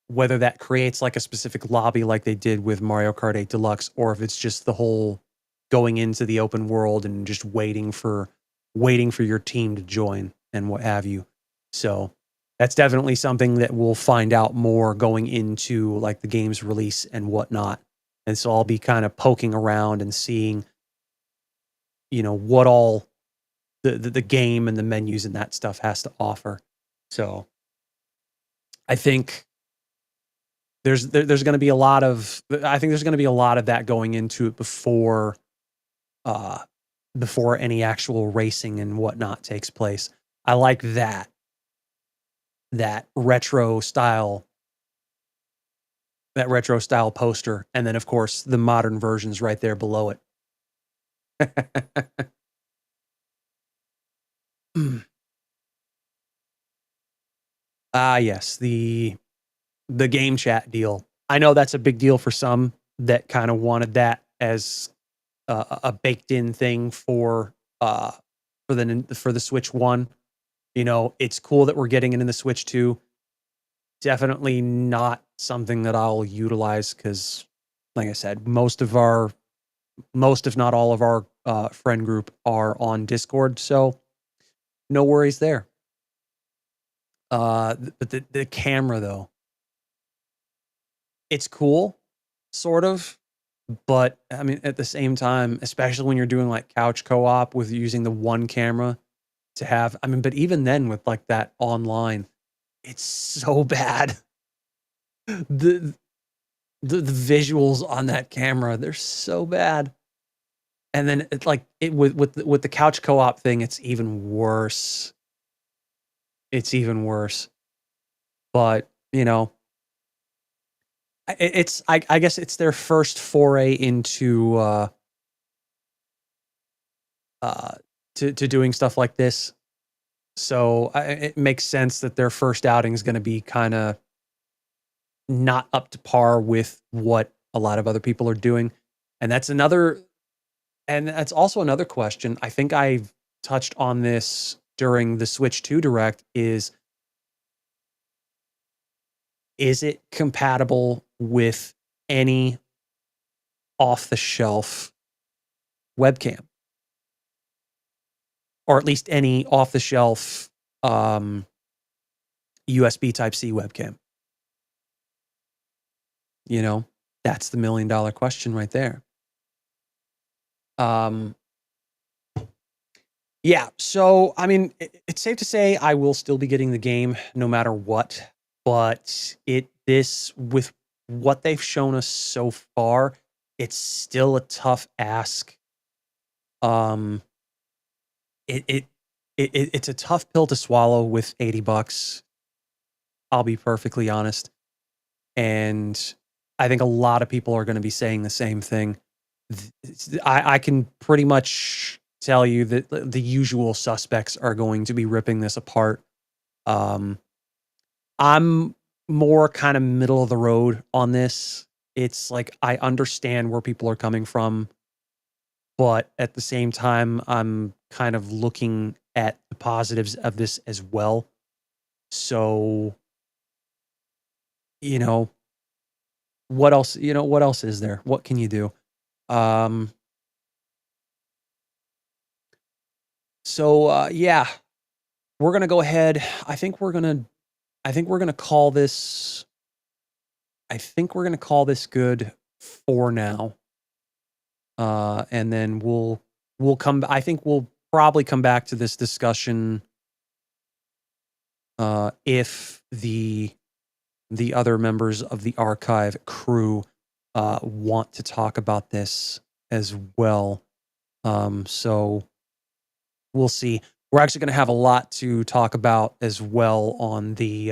that creates like a specific lobby like they did with Mario Kart 8 Deluxe, or if it's just the whole going into the open world and just waiting for your team to join and what have you. So that's definitely something that we'll find out more going into like the game's release and whatnot. And so I'll be kind of poking around and seeing, what all the game and the menus and that stuff has to offer. So I think there's going to be a lot of that going into it before any actual racing and whatnot takes place. I like that retro style poster, and then of course the modern versions right there below it. Yes, the game chat deal. I know that's a big deal for some that kind of wanted that as a baked in thing for the Switch 1. It's cool that we're getting it in the Switch 2. Definitely not something that I'll utilize because, like I said, most if not all of our friend group are on Discord, so no worries there. But the camera though, it's cool, sort of, but I mean at the same time, especially when you're doing like couch co-op with using the one camera to have, but even then with like that online, it's so bad. The visuals on that camera, they're so bad. And then it's like with the couch co-op thing, it's even worse. But I guess it's their first foray into to doing stuff like this. So it makes sense that their first outing is going to be kind of not up to par with what a lot of other people are doing. And that's also another question. I think I've touched on this during the Switch 2 Direct is it compatible with any off-the-shelf webcam? Or at least any off-the-shelf USB Type-C webcam? That's the $1 million question right there. Yeah, so it's safe to say I will still be getting the game no matter what, but with what they've shown us so far, it's still a tough ask. It's a tough pill to swallow with $80. I'll be perfectly honest. And I think a lot of people are going to be saying the same thing. I can pretty much tell you that the usual suspects are going to be ripping this apart. I'm more kind of middle of the road on this. It's like I understand where people are coming from, but at the same time, I'm kind of looking at the positives of this as well. So, what else is there? What can you do? Yeah, we're going to go ahead. I think we're going to call this good for now. And then we'll I think we'll probably come back to this discussion if the other members of the archive crew want to talk about this as well. So we'll see. We're actually going to have a lot to talk about as well on the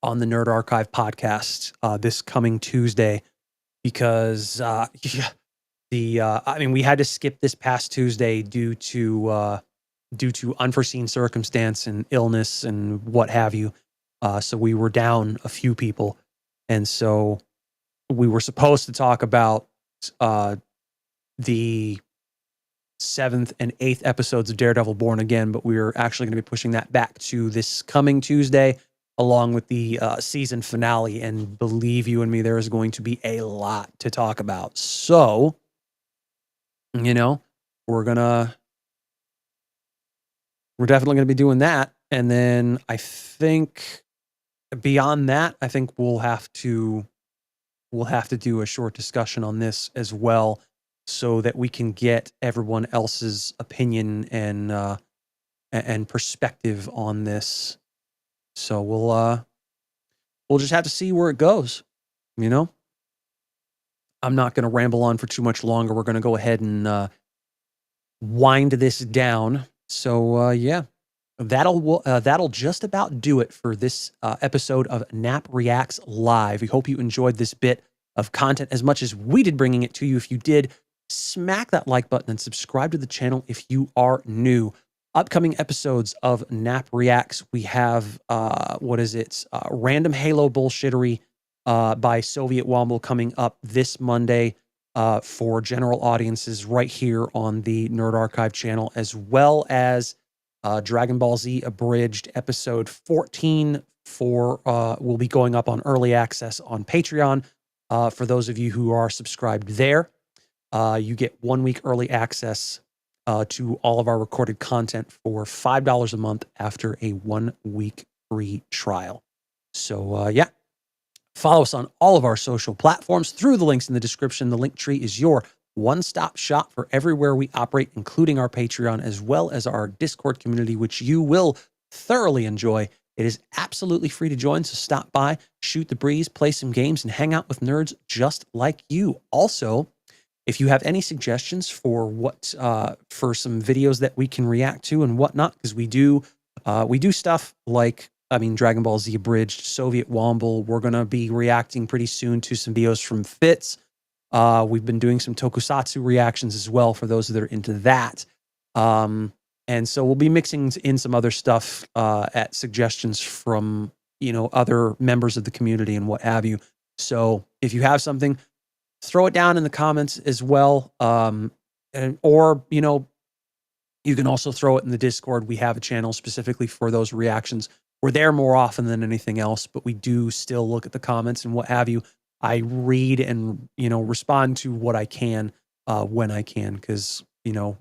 Nerd Archive podcast this coming Tuesday, because we had to skip this past Tuesday due to unforeseen circumstance and illness and what have you. So we were down a few people, and so we were supposed to talk about the 7th and 8th episodes of Daredevil Born Again, but we're actually going to be pushing that back to this coming Tuesday, along with the season finale. And believe you and me, there is going to be a lot to talk about. So, you know, we're definitely going to be doing that. And then I think beyond that, I think we'll have to do a short discussion on this as well, so that we can get everyone else's opinion and perspective on this. So we'll just have to see where it goes. You know, I'm not going to ramble on for too much longer. We're going to go ahead and wind this down. So yeah, that'll just about do it for this episode of Nap Reacts Live. We hope you enjoyed this bit of content as much as we did bringing it to you. If you did, smack that like button and subscribe to the channel if you are new. Upcoming episodes of Nap Reacts, we have Random Halo Bullshittery by Soviet Womble coming up this Monday for general audiences right here on the Nerd Archive channel, as well as Dragon Ball Z Abridged episode 14 will be going up on early access on Patreon. For those of you who are subscribed there, you get 1 week early access to all of our recorded content for $5 a month after a 1 week free trial. So yeah, follow us on all of our social platforms through the links in the description. The link tree is your one-stop shop for everywhere we operate, including our Patreon, as well as our Discord community, which you will thoroughly enjoy. It is absolutely free to join, so stop by, shoot the breeze, play some games, and hang out with nerds just like you. Also, if you have any suggestions for for some videos that we can react to and whatnot, because we do stuff like, Dragon Ball Z Abridged, Soviet Womble. We're going to be reacting pretty soon to some videos from Fitz. We've been doing some tokusatsu reactions as well for those that are into that. And so we'll be mixing in some other stuff at suggestions from, other members of the community and what have you. So if you have something, throw it down in the comments as well. Or you can also throw it in the Discord. We have a channel specifically for those reactions. We're there more often than anything else, but we do still look at the comments and what have you. I read and, respond to what I can when I can, because,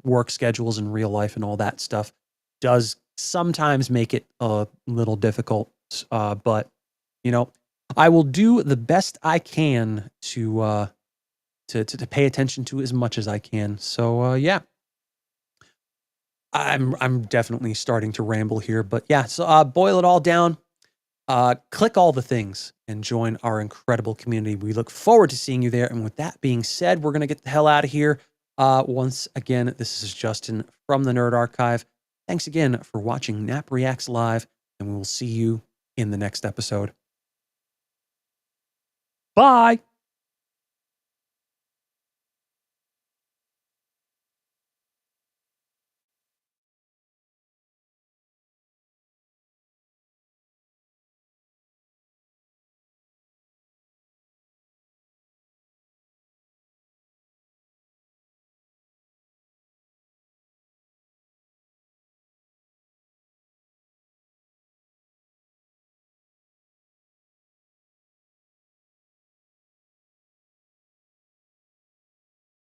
work schedules and real life and all that stuff does sometimes make it a little difficult. But, I will do the best I can to pay attention to as much as I can. So, yeah. I'm definitely starting to ramble here, but yeah, so boil it all down. Click all the things and join our incredible community. We look forward to seeing you there. And with that being said, we're going to get the hell out of here. Once again, this is Justin from the Nerd Archive. Thanks again for watching Nap Reacts Live, and we will see you in the next episode. Bye.